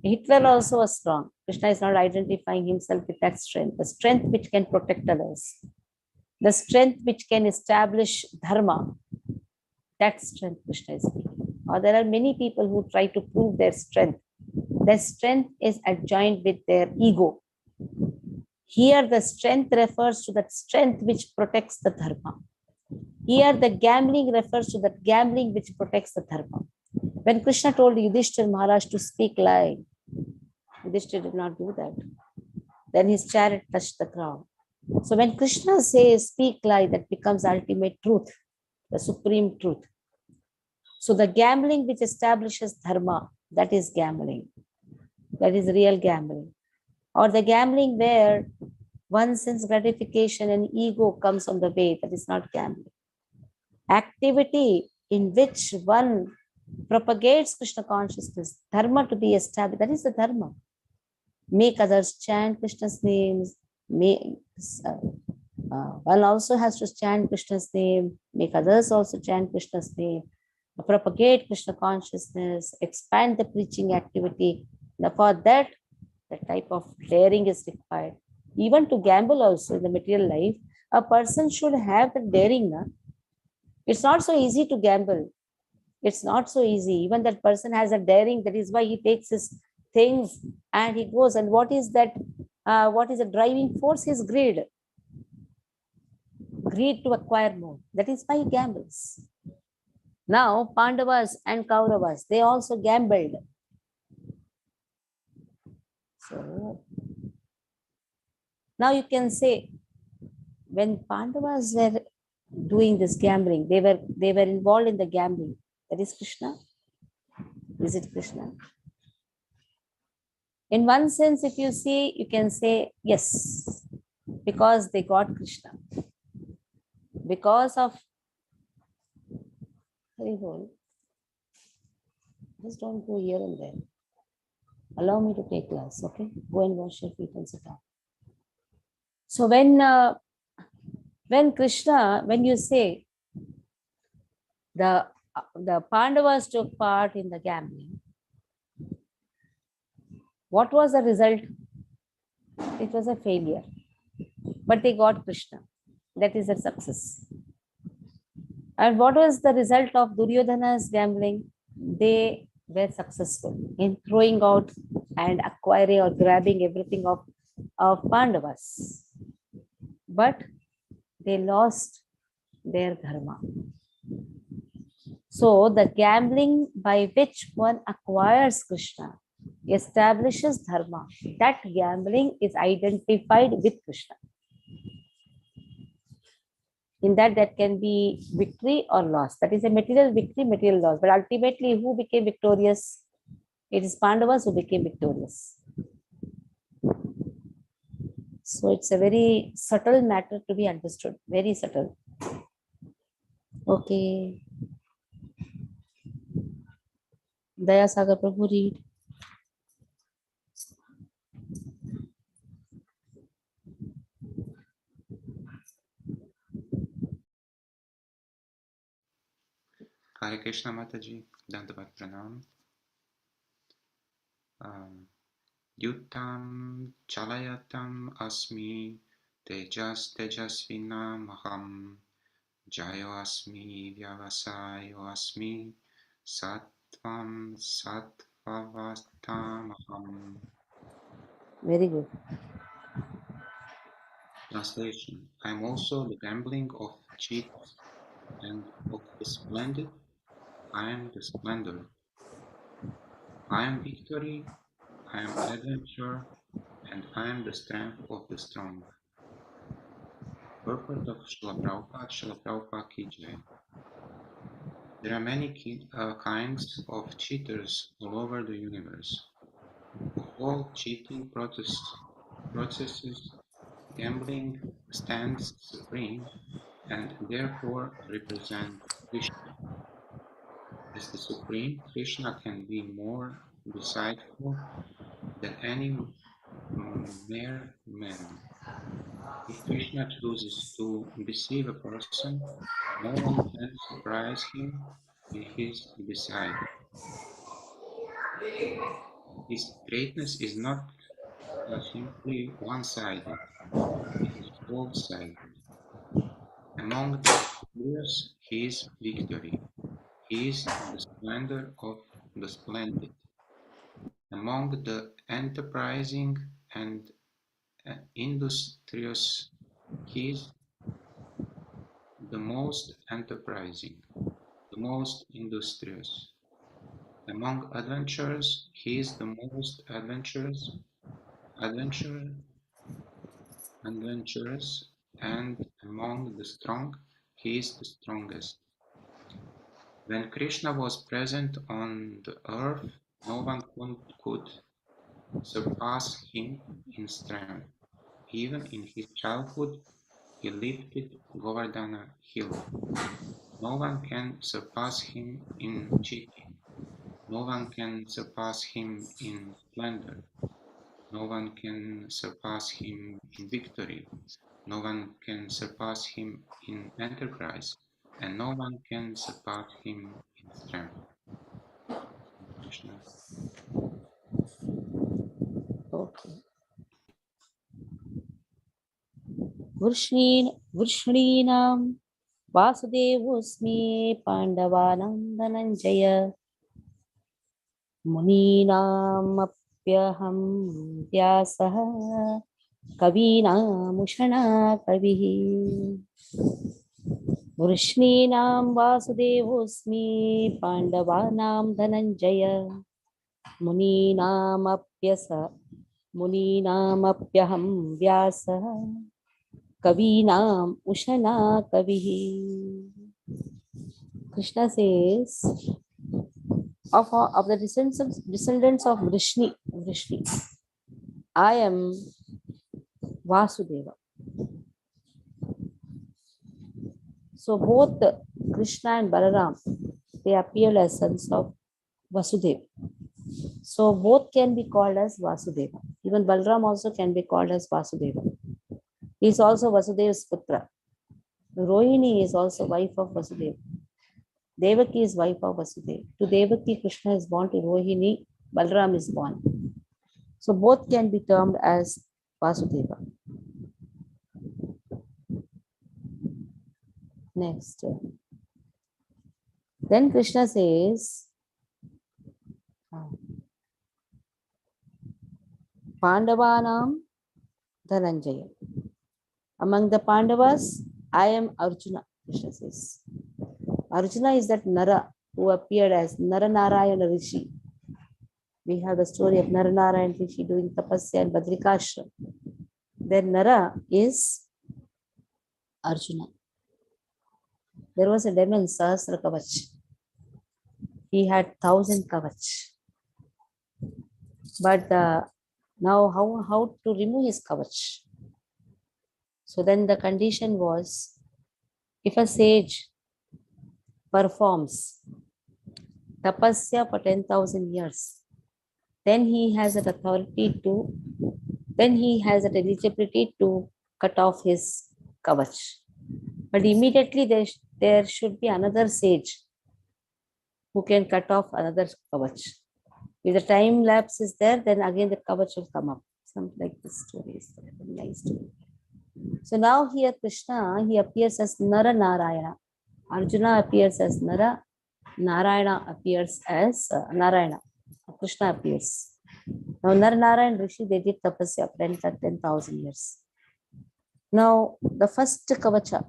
Hitler also was strong. Krishna is not identifying himself with that strength, the strength which can protect others, the strength which can establish dharma. That strength Krishna is speaking. Or there are many people who try to prove their strength. Their strength is adjoined with their ego. Here, the strength refers to that strength which protects the dharma. Here, the gambling refers to that gambling which protects the dharma. When Krishna told Yudhishthira Maharaj to speak lie, Yudhishthira did not do that. Then his chariot touched the ground. So when Krishna says speak lie, that becomes ultimate truth, the supreme truth. So the gambling which establishes dharma, that is gambling. That is real gambling. Or the gambling where one sense gratification and ego comes on the way, that is not gambling. Activity in which one propagates Krishna consciousness, dharma to be established, that is the dharma. Make others chant Krishna's names. One also has to chant Krishna's name, make others also chant Krishna's name, propagate Krishna consciousness, expand the preaching activity. Now for that, the type of daring is required. Even to gamble also in the material life, a person should have the daring. Na? It's not so easy to gamble. It's not so easy. Even that person has a daring. That is why he takes his things and he goes. And what is that? What is the driving force? His greed. Greed to acquire more. That is why he gambles. Now, Pandavas and Kauravas, they also gambled. So, now you can say, when Pandavas were doing this gambling, they were involved in the gambling. That is Krishna. Is it Krishna? In one sense, if you see, you can say yes, because they got Krishna. Because of Haribol, just don't go here and there. Allow me to take class, okay? Go and wash your feet and sit down. So when Krishna, when you say the Pandavas took part in the gambling, what was the result? It was a failure. But they got Krishna. That is a success. And what was the result of Duryodhana's gambling? They were successful in throwing out and acquiring or grabbing everything of Pandavas. But they lost their dharma. So the gambling by which one acquires Krishna establishes dharma. That gambling is identified with Krishna. In that can be victory or loss. That is a material victory, material loss. But ultimately, who became victorious? It is Pandavas who became victorious. So it's a very subtle matter to be understood. Very subtle. Okay. Daya Sagar Prabhu, read. Hare Krishna Mataji, Dandavat Pranam. Yutam Chalayatam Asmi Tejasvinam Aham Jayo Asmi Vyavasayo Asmi Sattvam Sattvavatam Aham. Very good. Translation. I am also the gambling of cheats and of the splendid. I am the splendor. I am victory. I am adventure, and I am the strength of the strong. Purport of Srila Prabhupada Ki Jai. There are many kinds of cheaters all over the universe. Of all cheating processes, gambling stands supreme and therefore represents Krishna. As the Supreme, Krishna can be more deceitful than any mere man. If Krishna chooses to deceive a person, no one can surprise him in his deceit. His greatness is not simply one-sided, it is both-sided. Among the glorious, he is victory. He is the splendor of the splendid. Among the enterprising and industrious, he is the most enterprising, the most industrious. Among adventurers, he is the most adventure, adventurous, and among the strong, he is the strongest. When Krishna was present on the earth, no one could surpass him in strength. Even in his childhood, he lifted Govardhana hill. No one can surpass him in cheating. No one can surpass him in splendor. No one can surpass him in victory. No one can surpass him in enterprise. And no one can surpass him in strength. Krishna. Okay. वृष्णीनां वासुदेवोऽस्मि पाण्डवानां धनञ्जय मुनीनामप्यहं व्यासः कवीनामुषणा कविः वृष्णीनां वासुदेवोऽस्मि पाण्डवानां धनञ्जय मुनीनामप्यहं व्यासः कवीनाम् उशना कविः. Krishna says of the descendants of Vrishni, I am Vasudeva. So both Krishna and Balaram, they appear as sons of Vasudeva. So both can be called as Vasudeva. Even Balaram also can be called as Vasudeva. He is also Vasudeva's putra. Rohini is also wife of Vasudeva. Devaki is wife of Vasudeva. To Devaki, Krishna is born. To Rohini, Balaram is born. So both can be termed as Vasudeva. Next. Then Krishna says, Pandavanam Dhananjaya. Among the Pandavas, I am Arjuna, Krishna says. Arjuna is that Nara who appeared as Naranarayana Rishi. We have the story of Naranarayana Rishi doing tapasya in Badrikashram. Then Nara is Arjuna. There was a demon, Sahasra Kavach. He had 1,000 Kavach. But now how to remove his Kavach? So then the condition was, if a sage performs tapasya for 10,000 years, then he has that authority to, then he has that eligibility to cut off his kavach. But immediately there should be another sage who can cut off another kavach. If the time lapse is there, then again the kavach will come up. Something like this story is there. Nice story. So now here Krishna, he appears as Nara Narayana. Arjuna appears as Nara. Narayana appears as Narayana. Krishna appears. Now Nara Narayana Rishi, they did tapasya for 10,000 years. Now the first kavacha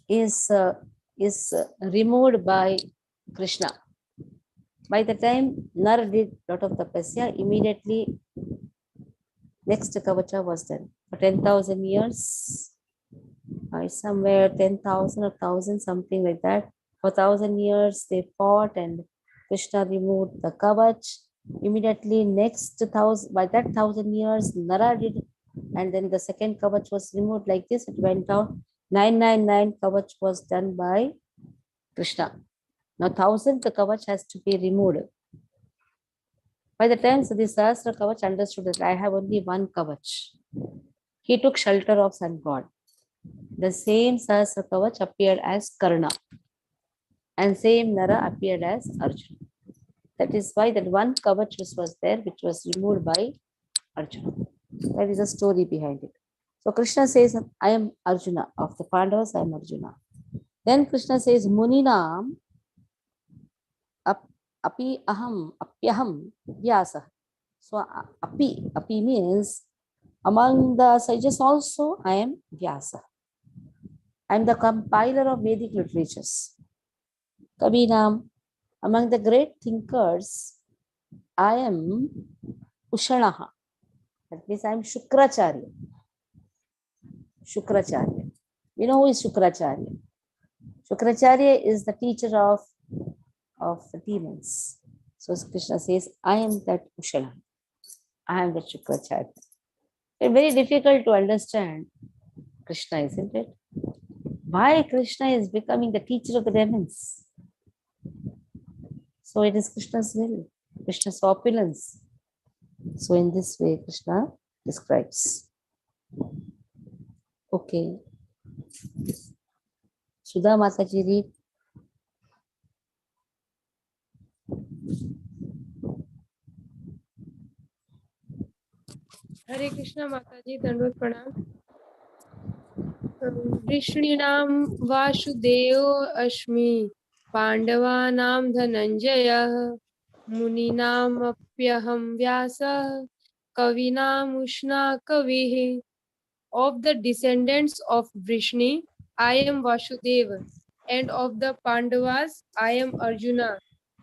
is removed by Krishna. By the time Nara did lot of tapasya, immediately next kavacha was done. For 10,000 years, somewhere 10,000 or 1,000, something like that. For 1,000 years they fought and Krishna removed the kavach. Immediately next 1,000, by that 1,000 years, Nara did, and then the second kavach was removed like this. It went down. 999 kavach was done by Krishna. Now 1,000th kavach has to be removed. By the time so the Sahasra kavach understood that I have only one kavach. He took shelter of sun god. The same Sahasra Kavach appeared as Karna, and same Nara appeared as Arjuna. That is why that one Kavach was there, which was removed by Arjuna. That is the story behind it. So Krishna says, I am Arjuna. Of the Pandavas, I am Arjuna. Then Krishna says, Muninam apyaham vyasa. So api means among the sages also I am Vyasa. I am the compiler of Vedic literatures. Kabinam, among the great thinkers, I am Ushanaha. That means I am Shukracharya. Shukracharya. We know who is Shukracharya. Shukracharya is the teacher of the demons. So Krishna says, I am that Ushanaha. I am the Shukracharya. It's very difficult to understand Krishna, isn't it? Why Krishna is becoming the teacher of the demons? So it is Krishna's will, Krishna's opulence. So in this way, Krishna describes. Okay. Sudha Mataji, read. Hare Krishna Mataji, Dandvat Pranam. Vrishninam Vasudevo Ashmi, Pandavanam Dhananjaya, Muninam Apyaham Vyasa, Kavinam Ushna Kavihi. Of the descendants of Vrishni, I am Vasudeva, and of the Pandavas, I am Arjuna.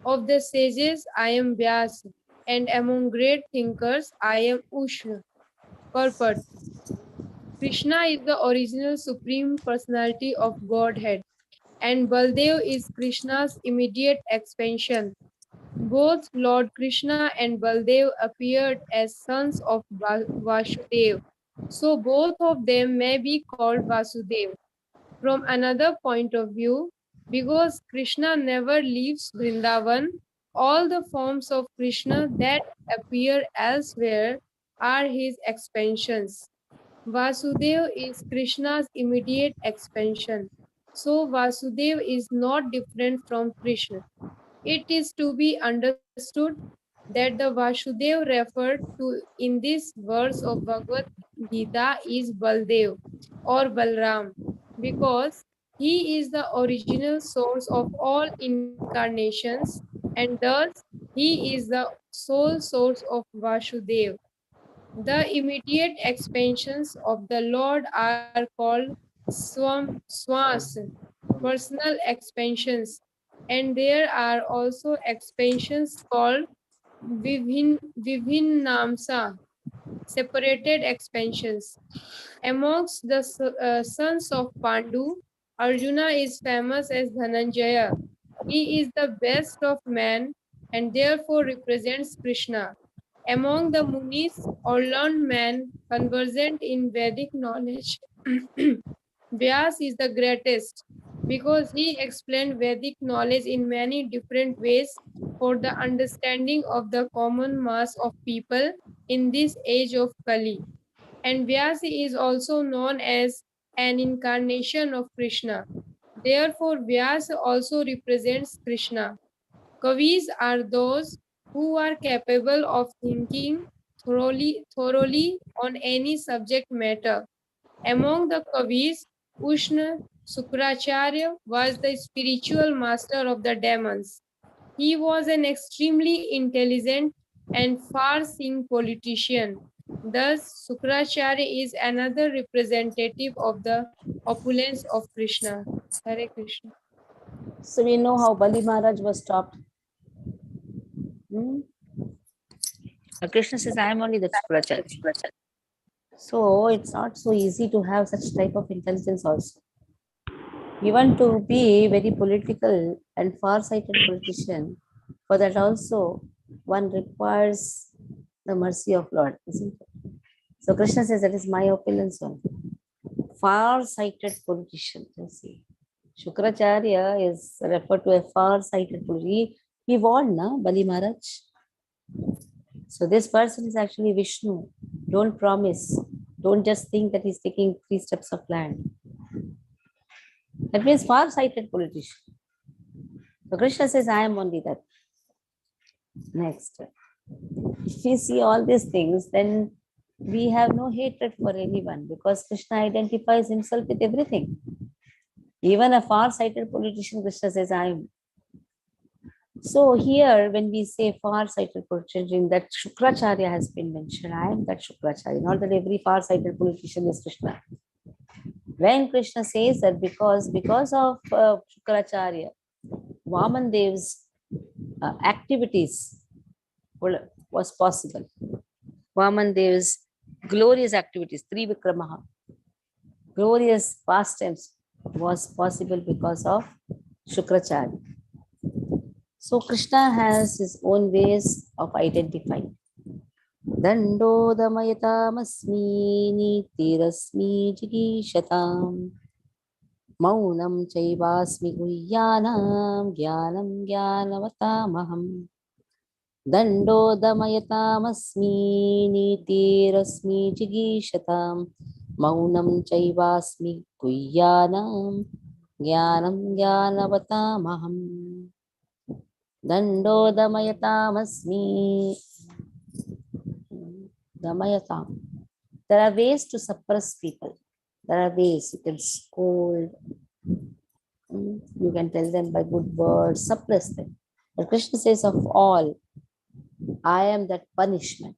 Of the sages, I am Vyasa, and among great thinkers, I am Ushna. Purport. Krishna is the original supreme personality of Godhead, and Baldev is Krishna's immediate expansion. Both Lord Krishna and Baldev appeared as sons of Vasudev, so both of them may be called Vasudev. From another point of view, because Krishna never leaves Vrindavan, all the forms of Krishna that appear elsewhere are his expansions. Vasudev is Krishna's immediate expansion. So Vasudev is not different from Krishna. It is to be understood that the Vasudev referred to in this verse of Bhagavad Gita is Baldev or Balram, because he is the original source of all incarnations, and thus he is the sole source of Vasudev. The immediate expansions of the Lord are called swas, personal expansions, and there are also expansions called Vibhinnamsa, separated expansions. Amongst the sons of Pandu, Arjuna is famous as Dhananjaya. He is the best of men and therefore represents Krishna. Among the Munis or learned men conversant in Vedic knowledge, Vyas is the greatest because he explained Vedic knowledge in many different ways for the understanding of the common mass of people in this age of Kali. And Vyasi is also known as an incarnation of Krishna. Therefore, Vyasa also represents Krishna. Kavis are those who are capable of thinking thoroughly on any subject matter. Among the Kavis, Ushna Sukracharya was the spiritual master of the demons. He was an extremely intelligent and far-seeing politician. Thus, Sukracharya is another representative of the opulence of Krishna. Hare Krishna. So we know how Bali Maharaj was stopped. Krishna says, I am only the Shukracharya. So it's not so easy to have such type of intelligence also. Even to be very political and far-sighted politician, for that also one requires the mercy of Lord, isn't it? So Krishna says that is my opulence one. Far-sighted politician, you see. Shukracharya is referred to a far-sighted politician. He warned, na, Bali Maharaj. So this person is actually Vishnu. Don't promise. Don't just think that he's taking 3 steps of land. That means far-sighted politician. So Krishna says, I am only that. Next. If we see all these things, then we have no hatred for anyone because Krishna identifies himself with everything. Even a far-sighted politician, Krishna says, I am. So here, when we say far-sighted politician, that Shukracharya has been mentioned. I am that Shukracharya. Not that every far-sighted politician is Krishna. When Krishna says that because of Shukracharya, Vaman Dev's activities was possible. Vaman Dev's glorious activities, Trivikramaha, glorious pastimes was possible because of Shukracharya. So Krishna has his own ways of identifying. Dandodamayatamasmi nitirasmi jigishatam maunam chaivasmi guyyanam jnanam jnanavatamaham. Dandodamayatamasmi nitirasmi jigishatam maunam chaivasmi guyyanam jnanam jnanavatamaham. Dandodamayatamasmi. Damayatam. There are ways to suppress people. There are ways. You can scold. You can tell them by good words, suppress them. But Krishna says, of all, I am that punishment.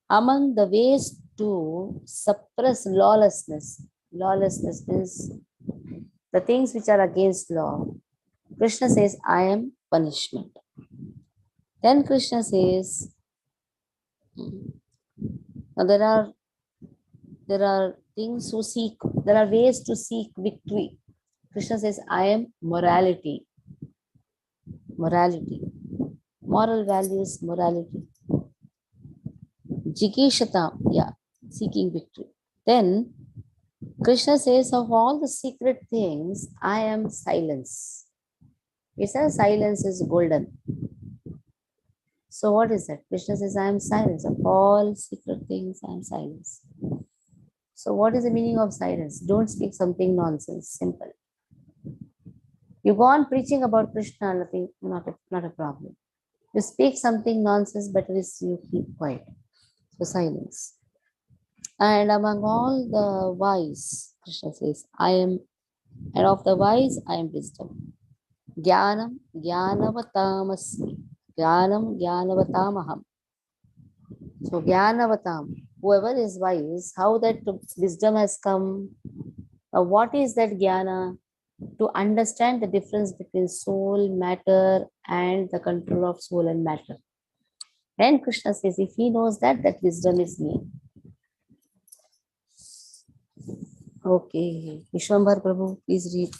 Among the ways to suppress lawlessness means the things which are against law. Krishna says, I am punishment. Then Krishna says, now there are things to seek, there are ways to seek victory. Krishna says, I am morality. Moral values, morality. Jigishata, seeking victory. Then Krishna says, of all the secret things, I am silence. He says silence is golden. So what is that? Krishna says, I am silence. Of all secret things, I am silence. So what is the meaning of silence? Don't speak something nonsense, simple. You go on preaching about Krishna, nothing, not a problem. You speak something nonsense, better is you keep quiet. So silence. And among all the wise, Krishna says, I am, and of the wise, I am wisdom. Jnanam jnanavatamasmi. Jnanam jnanavatamaham. So jnanavatam, whoever is wise, how that wisdom has come. What is that jnana? To understand the difference between soul, matter, and the control of soul and matter. Then Krishna says, if he knows that, that wisdom is me. Okay, Vishwambar Prabhu, please read.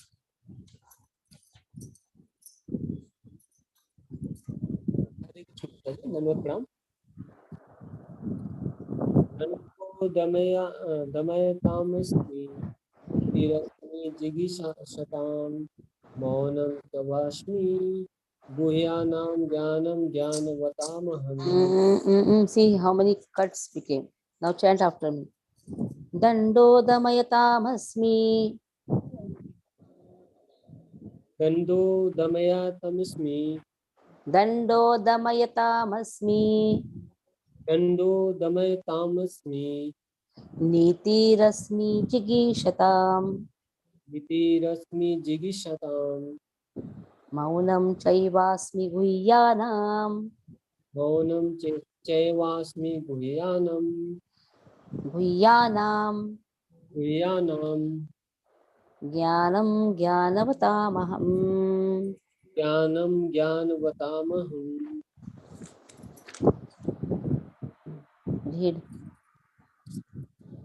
दमयतामस्मि तिरस्मि जिगीषतां मौनं तवास्मि गुह्यानां ज्ञानं ज्ञानवतामहम्. See how many cuts became. Now chant after me. Dandodamayatamasmi. दण्डोदमयातमस्मि Dandodamayatamasmi. दण्डोदमयतामस्मि Nitirasmi jigishatam. वितिरस्मि जिगीषतां Maunam chaivasmi guyyanam. मौनं चैवास्मि गुह्यानां Guyyanam. Jnanam jnanavatamaham. ज्ञानं ज्ञानवतामहम्. Read.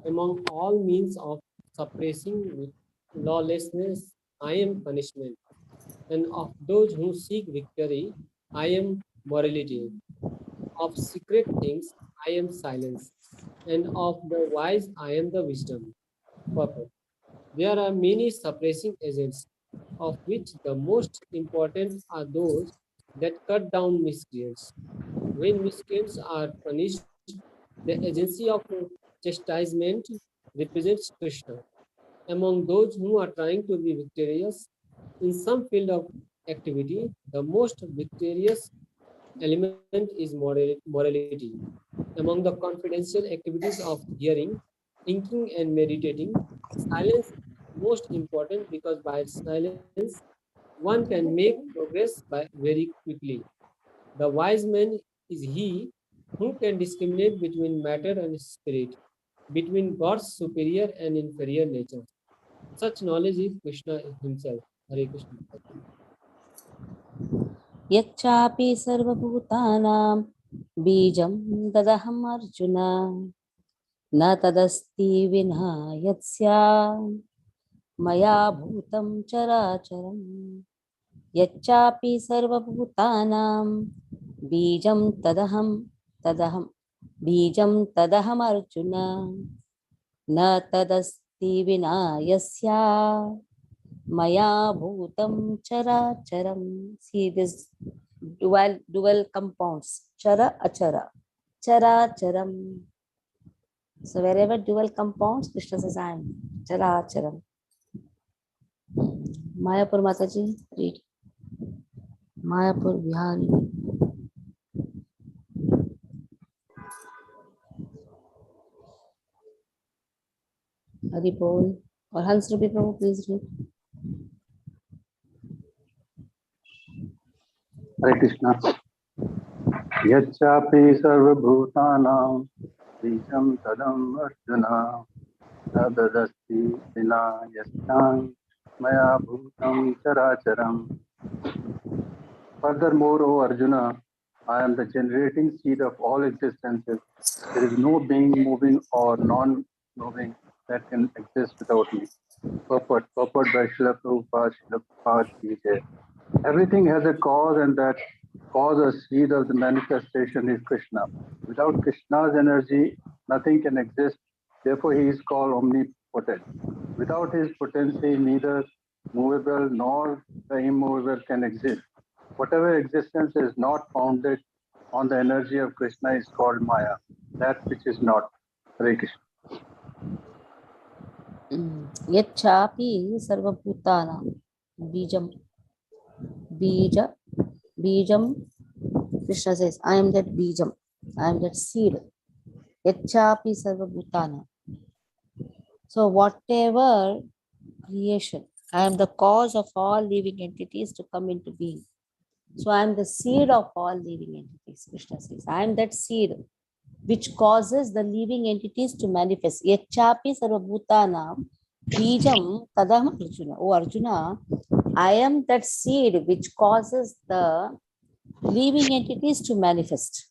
Among all means of suppressing lawlessness, I am punishment, and of those who seek victory, I am morality. Of secret things, I am silence, and of the wise, I am the wisdom. Purpose. There are many suppressing agents, of which the most important are those that cut down miscreants. When miscreants are punished, the agency of chastisement represents Krishna. Among those who are trying to be victorious in some field of activity, the most victorious element is morality. Among the confidential activities of hearing, thinking, and meditating, silence is most important because by silence one can make progress very quickly. The wise man is he who can discriminate between matter and spirit, between God's superior and inferior nature. Such knowledge is Krishna himself. Hare Krishna. यच्चापि सर्वभूतानां बीजं तदहम् अर्जुन न तदस्ति विना यत्स्या मया भूतं चराचरम् यच्चापि सर्वभूतानां बीजं तदहम् अर्जुन न तदस्ति विना यस्या मया भूतं चराचरम्. See this dual compounds, chara achara, characharam. So wherever dual compounds, Krishna says I am characharam. Mayapur Mataji, read. Mayapur Vihari. Haribol. Or Hans Rupi Prabhu, please read. Hare Krishna. Yachapi sarvabhutanam bijam tadam arjuna tadadasti vina yasyam maya bhutam characharam. Furthermore, O Arjuna, I am the generating seed of all existences. There is no being moving or non-moving that can exist without me. Purport by Srila Prabhupada Ki Jai. Everything has a cause, and that cause or seed of the manifestation is Krishna. Without Krishna's energy, nothing can exist. Therefore, he is called omnipotent. Without his potency, neither movable nor the immovable can exist. Whatever existence is not founded on the energy of Krishna is called Maya, that which is not. Hare Krishna. Yacchapi sarvabhutanam bijam. Krishna says, I am that bijam, I am that seed. Yacchapi sarvabhutanam. So whatever creation, I am the cause of all living entities to come into being. So I am the seed of all living entities, Krishna says. I am that seed which causes the living entities to manifest. Yacchapi sarvabhutanam bijam tadam Arjuna. Oh Arjuna, I am that seed which causes the living entities to manifest.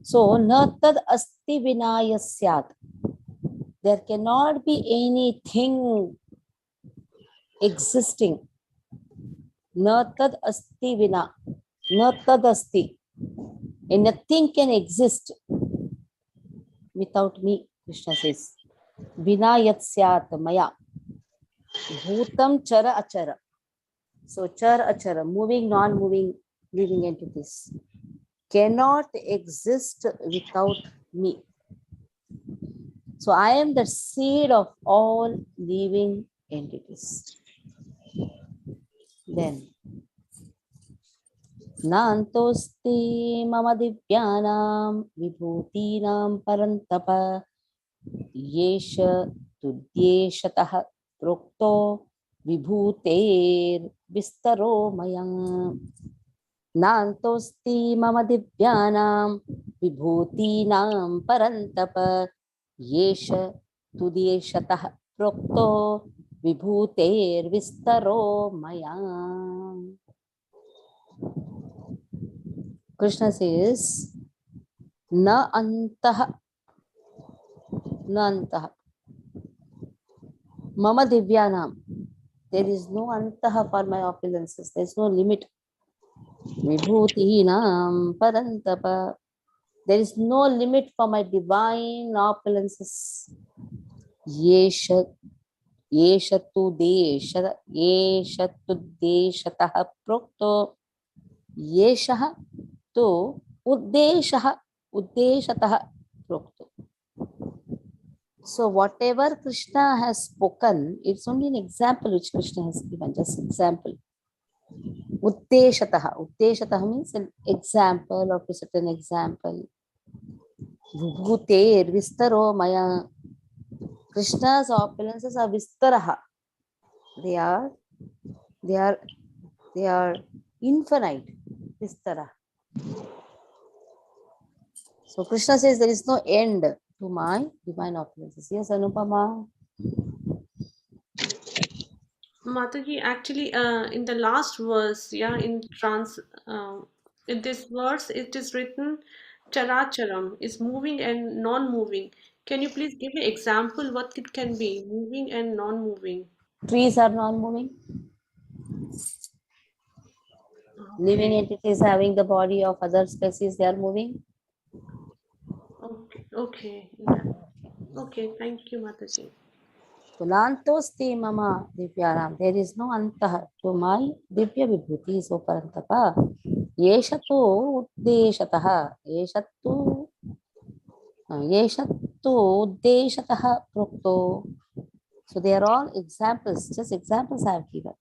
So na tad asti vina yasyat. There cannot be anything existing. Na tad asti vina. Na tad asti. And nothing can exist without me, Krishna says. Vina yat syat maya. Bhutam chara achara. So chara achara, moving, non-moving living entities, cannot exist without me. So I am the seed of all living entities. Then Nantosti mama divyanam vibhutinam parantapa yesha tudyeshatah prokto vibhuter vistaro mayam. Nantosti mama divyanam vibhutinam parantapa yesha tudyeshatah prokto vibhuter vistaro mayam. Krishna says, na antaha, mama divyanam. There is no antaha for my opulences. There is no limit. Vibhutinam parantapa. There is no limit for my divine opulences. Yesha tu deshatah prokto. Yesha tu uddeshatah prokto. So whatever Krishna has spoken, it's only an example which Krishna has given, just example. Uddeshataha. Uddeshataha means an example of a certain example. Vibhuter vistaro maya. Krishna's opulences are vistaraha. They are, they are, they are infinite. Vistara. So Krishna says there is no end to my divine opulences. Yes, Anupama. Mataji, actually, in the last verse, yeah, in this verse, it is written, Characharam is moving and non-moving. Can you please give an example what it can be, moving and non-moving? Trees are non-moving. Living Okay, entities having the body of other species, they are moving. okay, yeah. Okay, thank you, Mataji. Kulantosti mama divyaram. There is no antah to my divya vibhuti so parantapa. Yeshatu uddeshataha. Yeshatu uddeshataha prokto. So they are all examples, just examples I have given.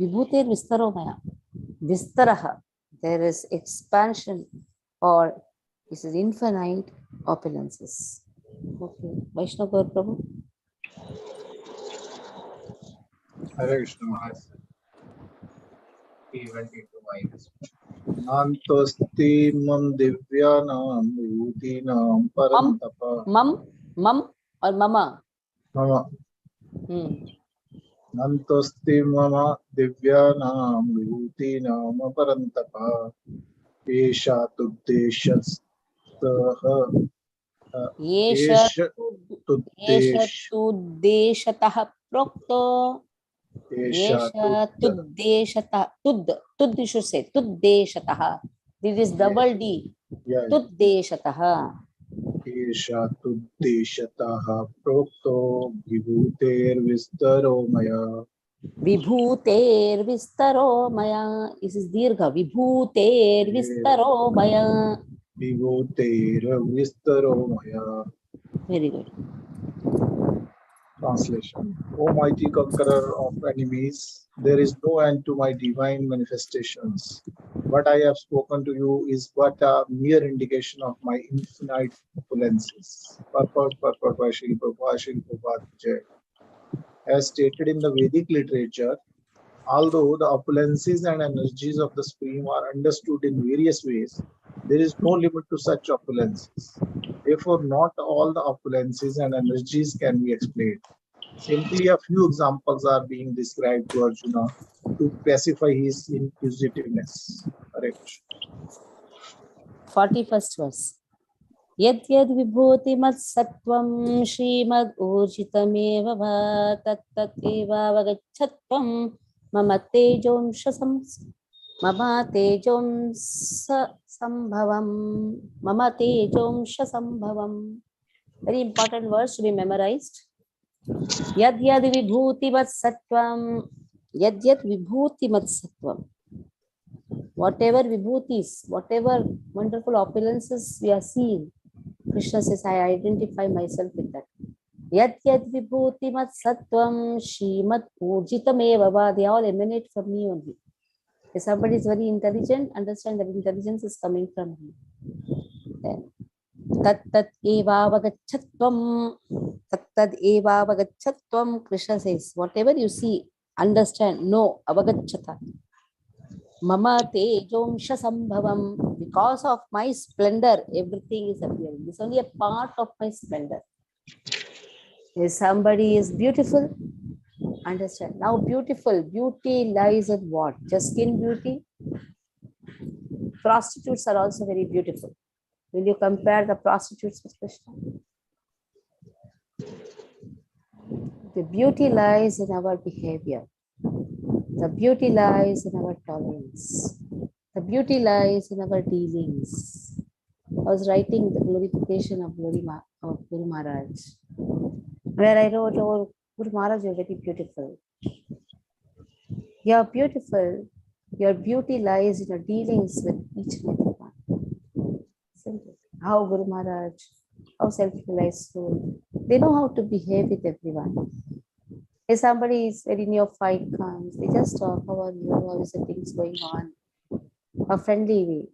Vibhutir vistaro maya. Vistaraha. There is expansion or this is infinite opulences. Okay. Vaishnava Prabhu. Hare Krishna Maharaj. He went into my discussion. Nantosti mam divyanam yutinam Mum, parantapa. mum or mama? Mama. Hmm. Nantosti mama divyanam yutinam parantapa. Esha tuddeshastha. Yesha Esha tuddesh. tuddeshatah prokto. Esha Yesha tuddeshatah. Tud you should say. Tuddeshatah. This is double D. Yeah. Tuddeshatah. Esha tuddeshatah prokto vibhuter vistaro maya. Vibhuter vistaro maya. This is dirgha. Vibhuter vistaro maya. Vibhuter vistaro maya. Very good. Translation. O mighty conqueror of enemies, there is no end to my divine manifestations. What I have spoken to you is but a mere indication of my infinite opulences. Purport by Srila Prabhupada Jai. As stated in the Vedic literature, although the opulences and energies of the stream are understood in various ways, there is no limit to such opulences. Therefore, not all the opulences and energies can be explained. Simply a few examples are being described to Arjuna to pacify his inquisitiveness. Hare Krishna. 41st verse. Yad yad vibhuti mat sattvam shrimad urjitameva va tat tat eva vagachatvam mama tejom sambhavam. Very important verse to be memorized. Yad yad vibhuti mat sattvam. Yad yad vibhuti mat sattvam. Whatever vibhutis, whatever wonderful opulences we are seeing, Krishna says, I identify myself with that. Yat yat vibhuti mat sattvam shrimat urjitameva va. They all emanate from me only. If somebody is very intelligent, understand that intelligence is coming from me. Then tat tat eva vagachatvam. Tat tat eva vagachatvam. Krishna says, whatever you see, understand, no, avagachata. Mama tejomsha sambhavam. Because of my splendor, everything is appearing. It's only a part of my splendor. If somebody is beautiful, understand. Now beautiful, beauty lies in what? Just skin beauty? Prostitutes are also very beautiful. Will you compare the prostitutes with Krishna? The beauty lies in our behavior. The beauty lies in our tolerance. The beauty lies in our dealings. I was writing the glorification of Guru Maharaj, where I wrote, oh, Guru Maharaj, you're very beautiful. You're beautiful. Your beauty lies in your dealings with each and every one. Simple. How Guru Maharaj, how self-realized soul. They know how to behave with everyone. If somebody is very neophyte comes, they just talk, how are you, how is the things going on? A friendly way.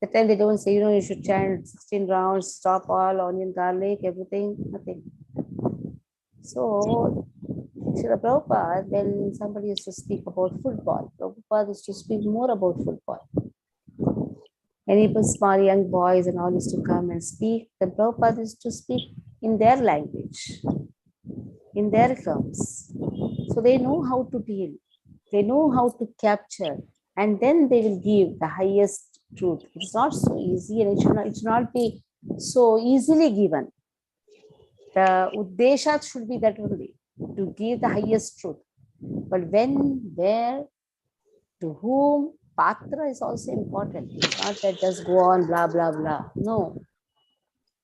The time they don't say, you should chant 16 rounds, stop all onion, garlic, everything, nothing. So, Srila Prabhupada, when somebody used to speak about football, Prabhupada used to speak more about football. And even small young boys and all used to come and speak. The Prabhupada used to speak in their language, in their terms. So they know how to deal. They know how to capture. And then they will give the highest truth. It's not so easy and it should not be so easily given. The Uddesha should be that only, to give the highest truth. But when, where, to whom, Patra is also important. It's not that just go on, blah, blah, blah. No.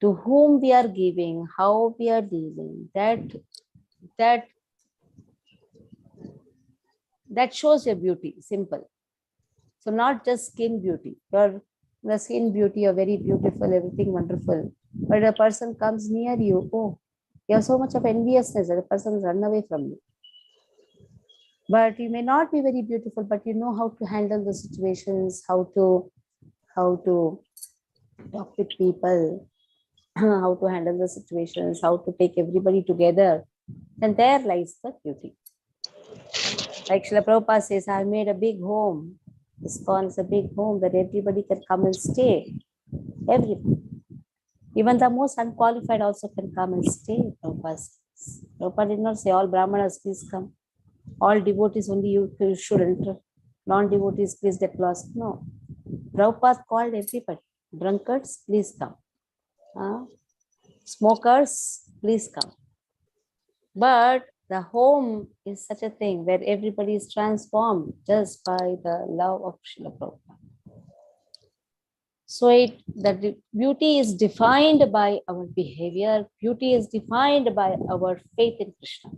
To whom we are giving, how we are dealing, that shows your beauty, simple. So not just skin beauty. You're the skin beauty, you're very beautiful, everything wonderful. But a person comes near you, oh, you have so much of enviousness that the person will run away from you. But you may not be very beautiful, but you know how to handle the situations, how to talk with people, how to handle the situations, how to take everybody together. And there lies the beauty. Like Srila Prabhupada says, I made a big home. ISKCON is a big home that everybody can come and stay. Everyone. Even the most unqualified also can come and stay. Prabhupada says. Prabhupada did not say all Brahmanas, please come. All devotees only you should enter. Non-devotees, please get lost. No. Prabhupada called everybody. Drunkards, please come. Smokers, please come. But the home is such a thing where everybody is transformed just by the love of Srila Prabhupada. So the beauty is defined by our behavior. Beauty is defined by our faith in Krishna.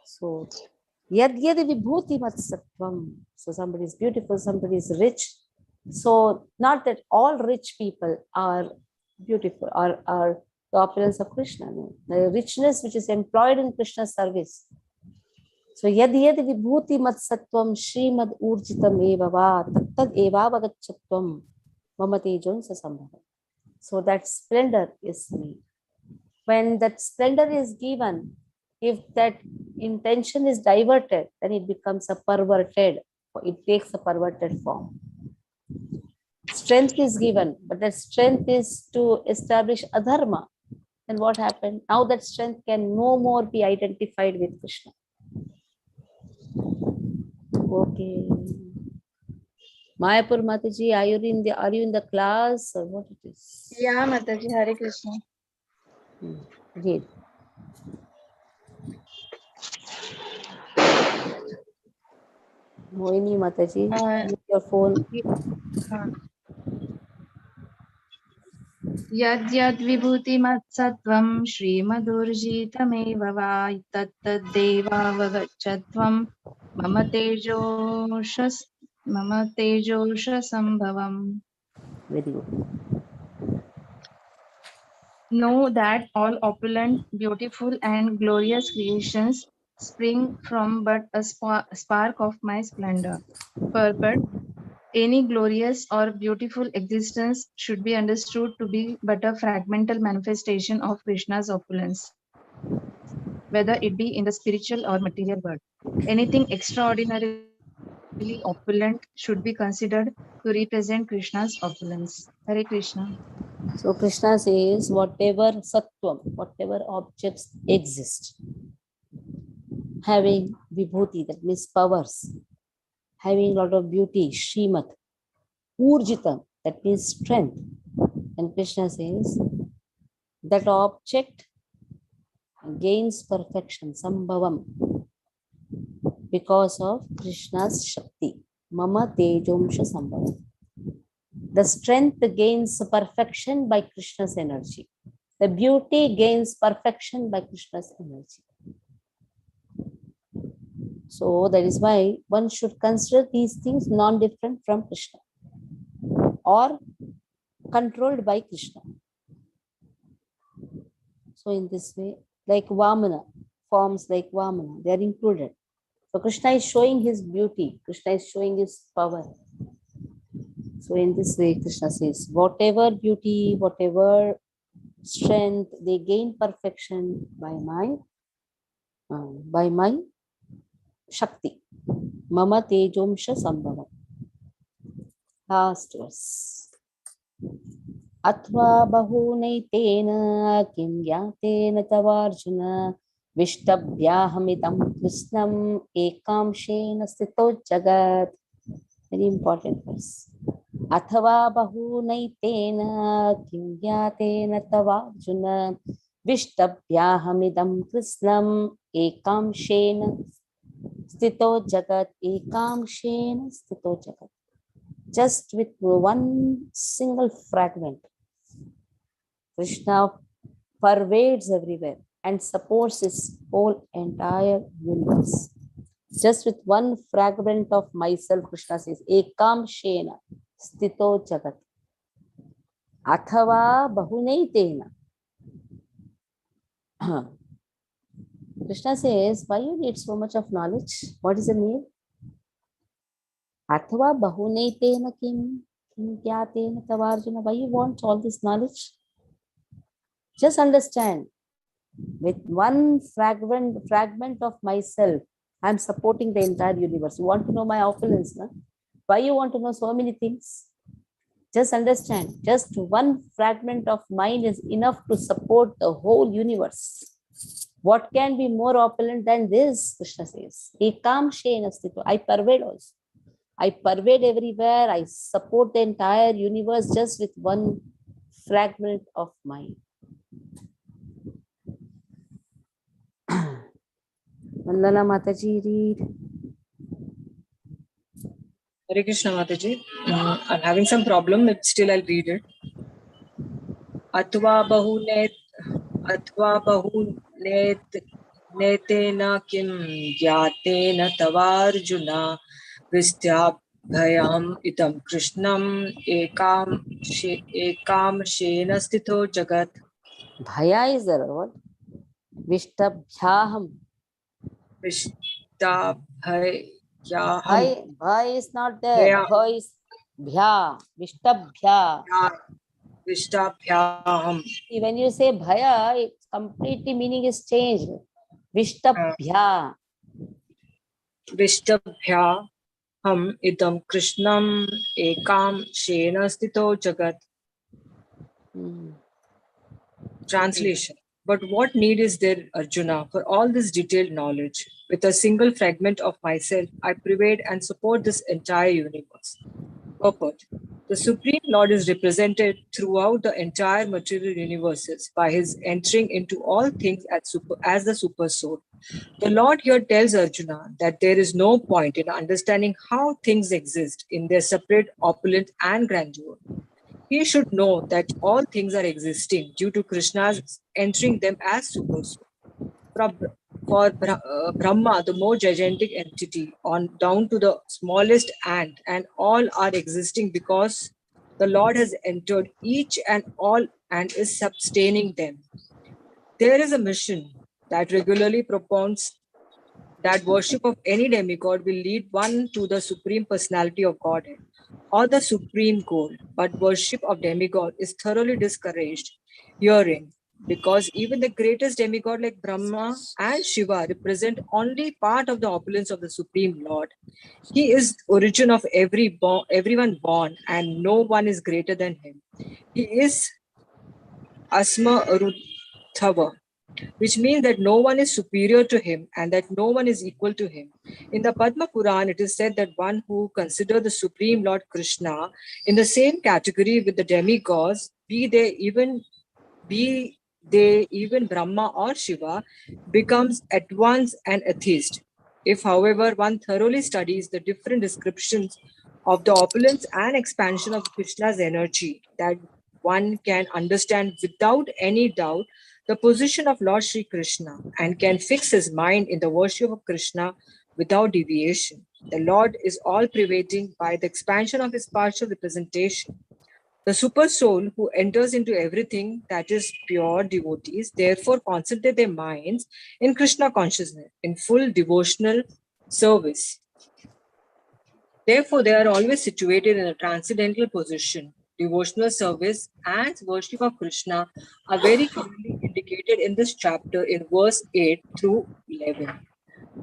So, yad vibhuti mat sattvam. So somebody is beautiful, somebody is rich. So not that all rich people are beautiful or are the opulence of Krishna. No. The richness which is employed in Krishna's service. So yad vibhuti mat sattvam shrimad urjitam eva va tad eva vagachatvam mamate jonsa sambhava. So that splendor is me. When that splendor is given, if that intention is diverted, then it becomes a perverted, it takes a perverted form. Strength is given, but that strength is to establish adharma. Then what happened? Now that strength can no more be identified with Krishna. Okay. Mayapur Mataji, are you in the class or what it is? Yeah, Mataji, Hare Krishna. Read. Mohini Mataji, use your phone. यद्यद् विभूतिमत्सत्त्वं श्रीमदूर्जितमेव वा तत्तद्देवावगच्छत्वं मम तेजोषसम्भवम्. Very good. Know that all opulent, beautiful and glorious creations spring from but a spark of my splendor. Purport. Any glorious or beautiful existence should be understood to be but a fragmental manifestation of Krishna's opulence, whether it be in the spiritual or material world. Anything extraordinarily opulent should be considered to represent Krishna's opulence. Hare Krishna. So Krishna says, whatever sattvam, whatever objects exist, having vibhuti, that means powers, having a lot of beauty, shrimat, urjita, that means strength. And Krishna says, that object gains perfection, sambhavam, because of Krishna's Shakti, mama tejomsha sambhavam. The strength gains perfection by Krishna's energy. The beauty gains perfection by Krishna's energy. So that is why one should consider these things non-different from Krishna or controlled by Krishna. So in this way, like Vamana, forms like Vamana, they are included. So Krishna is showing his beauty. Krishna is showing his power. So in this way, Krishna says, whatever beauty, whatever strength, they gain perfection by my Shakti. Mama Tejomsha Sambhava. Last verse. Atva bahunaitina kim gyatena tavarjuna vishtabhyahamitam krishnam ekamshena stito jagat. Very important verse. Athava bahunaitina kim gyatena tavarjuna vishtabhyahamitam krishnam ekamshena stito jagat. Ekamshena stito jagat. Just with one single fragment, Krishna pervades everywhere and supports his whole entire universe. Just with one fragment of myself, Krishna says, Ekam Shena Stito Jagat. Athava Bahunaitena. Krishna says, why you need so much of knowledge? What is the need? Athava Bahunaitena Kim Gyatena Tavarjuna. Why you want all this knowledge? Just understand, with one fragment of myself, I'm supporting the entire universe. You want to know my opulence, no? Why you want to know so many things? Just understand, just one fragment of mine is enough to support the whole universe. What can be more opulent than this? Krishna says, Ekam Shena Stito. I pervade also. I pervade everywhere. I support the entire universe just with one fragment of mine. Vandana Mataji, read. Hare Krishna Mataji. I'm having some problem, but still I'll read it. Atva bahunet netena kim gyatena tavarjuna vistyabhayam itam krishnam ekam shena stito jagat. Bhaya is the word. Vishtabhyaham. Vishtabhyaham. Bhai is not there. Bhai is bhya. Vishtabhya. Vishtabhyaham. When you say bhaya, it's completely meaning is changed. Vishtabhya. Vishtabhyaham idam krishnam ekam shena stito jagat. Translation. But what need is there, Arjuna, for all this detailed knowledge? With a single fragment of myself, I pervade and support this entire universe. Purport. The Supreme Lord is represented throughout the entire material universes by his entering into all things as the Super Soul. The Lord here tells Arjuna that there is no point in understanding how things exist in their separate opulence and grandeur. He should know that all things are existing due to Krishna's entering them as Super Soul. For Brahma, the more gigantic entity, on down to the smallest ant, and all are existing because the Lord has entered each and all and is sustaining them. There is a mission that regularly propounds that worship of any demigod will lead one to the Supreme Personality of Godhead or the supreme goal, but worship of demigod is thoroughly discouraged herein, because even the greatest demigod like Brahma and Shiva represent only part of the opulence of the Supreme Lord. He is origin of everyone born, and no one is greater than him. He is Asma Aruthava, which means that no one is superior to him and that no one is equal to him. In the Padma Puran, it is said that one who considers the Supreme Lord Krishna in the same category with the demigods, be they even Brahma or Shiva, becomes at once an atheist. If, however, one thoroughly studies the different descriptions of the opulence and expansion of Krishna's energy, that one can understand without any doubt the position of Lord Sri Krishna and can fix his mind in the worship of Krishna without deviation. The Lord is all-pervading by the expansion of his partial representation. The super soul who enters into everything that is pure devotees therefore concentrate their minds in Krishna consciousness, in full devotional service. Therefore, they are always situated in a transcendental position. Devotional service and worship of Krishna are very clearly indicated in this chapter in verse 8 through 11.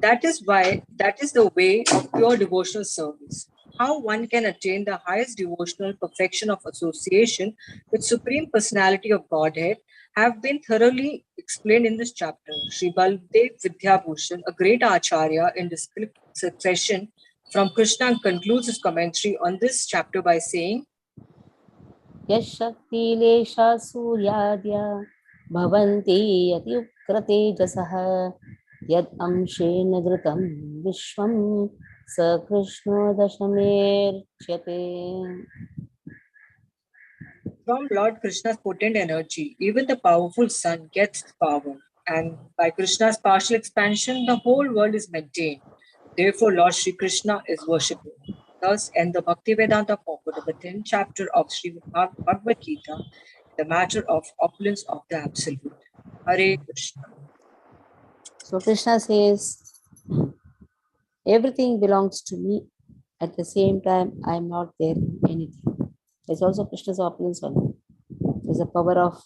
That is the way of pure devotional service. How one can attain the highest devotional perfection of association with Supreme Personality of Godhead have been thoroughly explained in this chapter. Sri Baldev Vidyabhushan, a great acharya in discrete succession from Krishna, concludes his commentary on this chapter by saying, यशक्तिलेशा सूर्याद्या भवन्ति यत्युक्ततेजसः यद् अंशेन घृतं विश्वं स कृष्णो दशमेर्च्यते. from Lord Krishna's potent energy, even the powerful sun gets power, and by Krishna's partial expansion, the whole world is maintained. Therefore, Lord Sri Krishna is worshipped. Thus, end the Bhaktivedanta purport of the 10th chapter of Sri Bhagavad Gita, the matter of opulence of the Absolute. Hare Krishna. So Krishna says, everything belongs to me. At the same time, I am not there in anything. There's also Krishna's opulence on me. There's a power of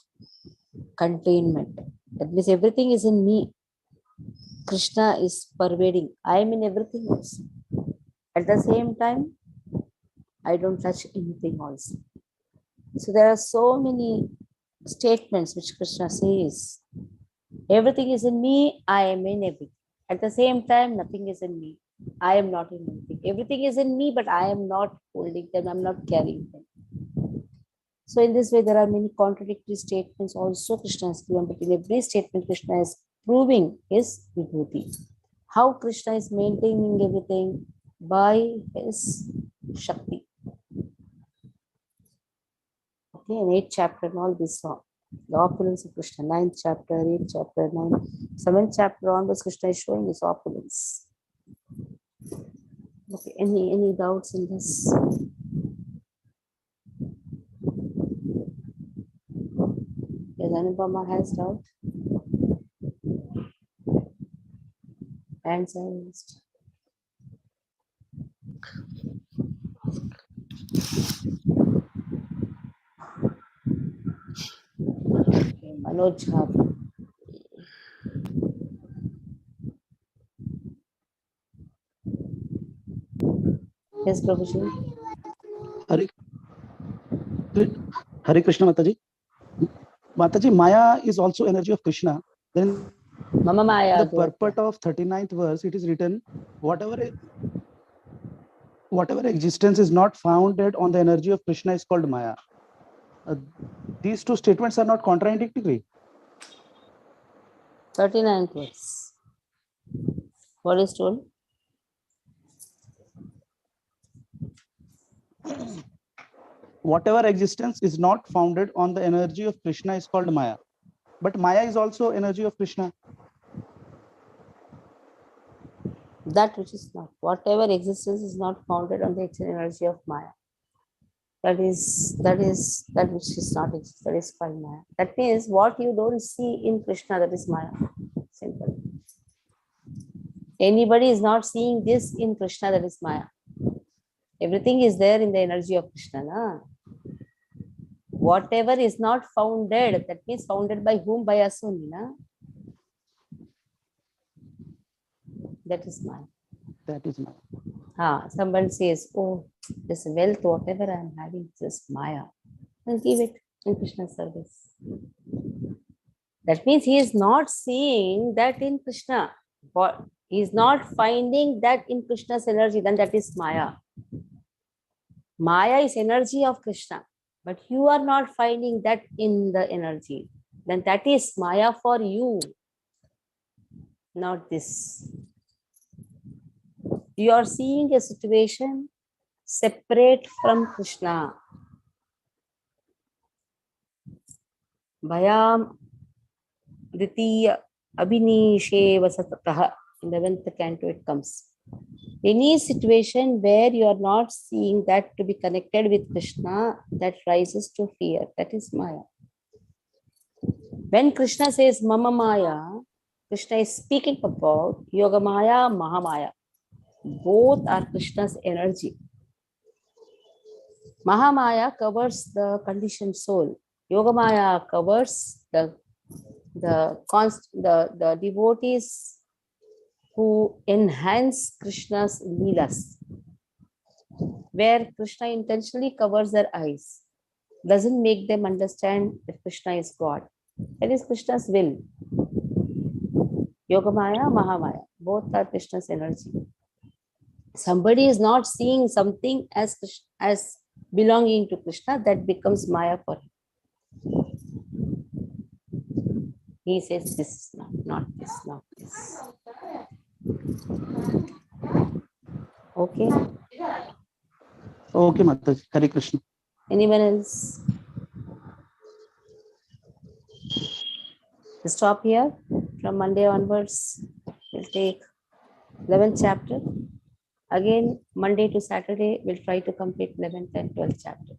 containment. That means everything is in me. Krishna is pervading. I am in everything also. At the same time, I don't touch anything also. So there are so many statements which Krishna says. Everything is in me, I am in everything. At the same time, nothing is in me. I am not in anything. Everything is in me, but I am not holding them, I'm not carrying them. So in this way, there are many contradictory statements also Krishna has given, but in every statement, Krishna is proving his vibhuti. How Krishna is maintaining everything? By his Shakti. Okay, in 8th chapter and all this song. The opulence of Krishna, 9th chapter, 8th chapter, 9th, 7th chapter onwards, Krishna is showing his opulence. Okay, any doubts in this? Yes, Anupama has doubt. Hands are raised. Okay, Manoj Jha. Yes, Prabhuji. Hare, Hare Krishna Mataji. Mataji, Maya is also energy of Krishna. Then Mama Maya. the purport of 39th verse, it is written, whatever existence is not founded on the energy of Krishna is called Maya. These two statements are not contradictory. 39th verse. What is told? Whatever existence is not founded on the energy of Krishna is called Maya. But Maya is also energy of Krishna. That which is not. Whatever existence is not founded on the energy of Maya. That which is not exist. That is called Maya. That means what you don't see in Krishna, that is Maya. Simple. Anybody is not seeing this in Krishna, that is Maya. Everything is there in the energy of Krishna. Na? Whatever is not founded, that means founded by whom? By us only. Na? That is Maya. That is Maya. Someone says, oh, this wealth, whatever I am having, just Maya. Then give it in Krishna's service. That means he is not seeing that in Krishna. But he is not finding that in Krishna's energy, then that is Maya. Maya is energy of Krishna, but you are not finding that in the energy. Then that is Maya for you, not this. You are seeing a situation separate from Krishna. Bhayam Ditiya Abhinishe Vasatataha. In the 11th canto it comes. Any situation where you are not seeing that to be connected with Krishna, that rises to fear. That is Maya. When Krishna says Mama Maya, Krishna is speaking about Yoga Maya, Mahamaya. Both are Krishna's energy. Mahamaya covers the conditioned soul. Yogamaya covers the devotees who enhance Krishna's leelas, where Krishna intentionally covers their eyes, doesn't make them understand that Krishna is God. That is Krishna's will. Yogamaya, Mahamaya, both are Krishna's energy. Somebody is not seeing something as belonging to Krishna, that becomes Maya for him. He says, this is not this, not this. Okay. Okay, Mataji. Hare Krishna. Anyone else? We stop here. From Monday onwards, we'll take 11th chapter. Again, Monday to Saturday, we'll try to complete 11th and 12th chapter.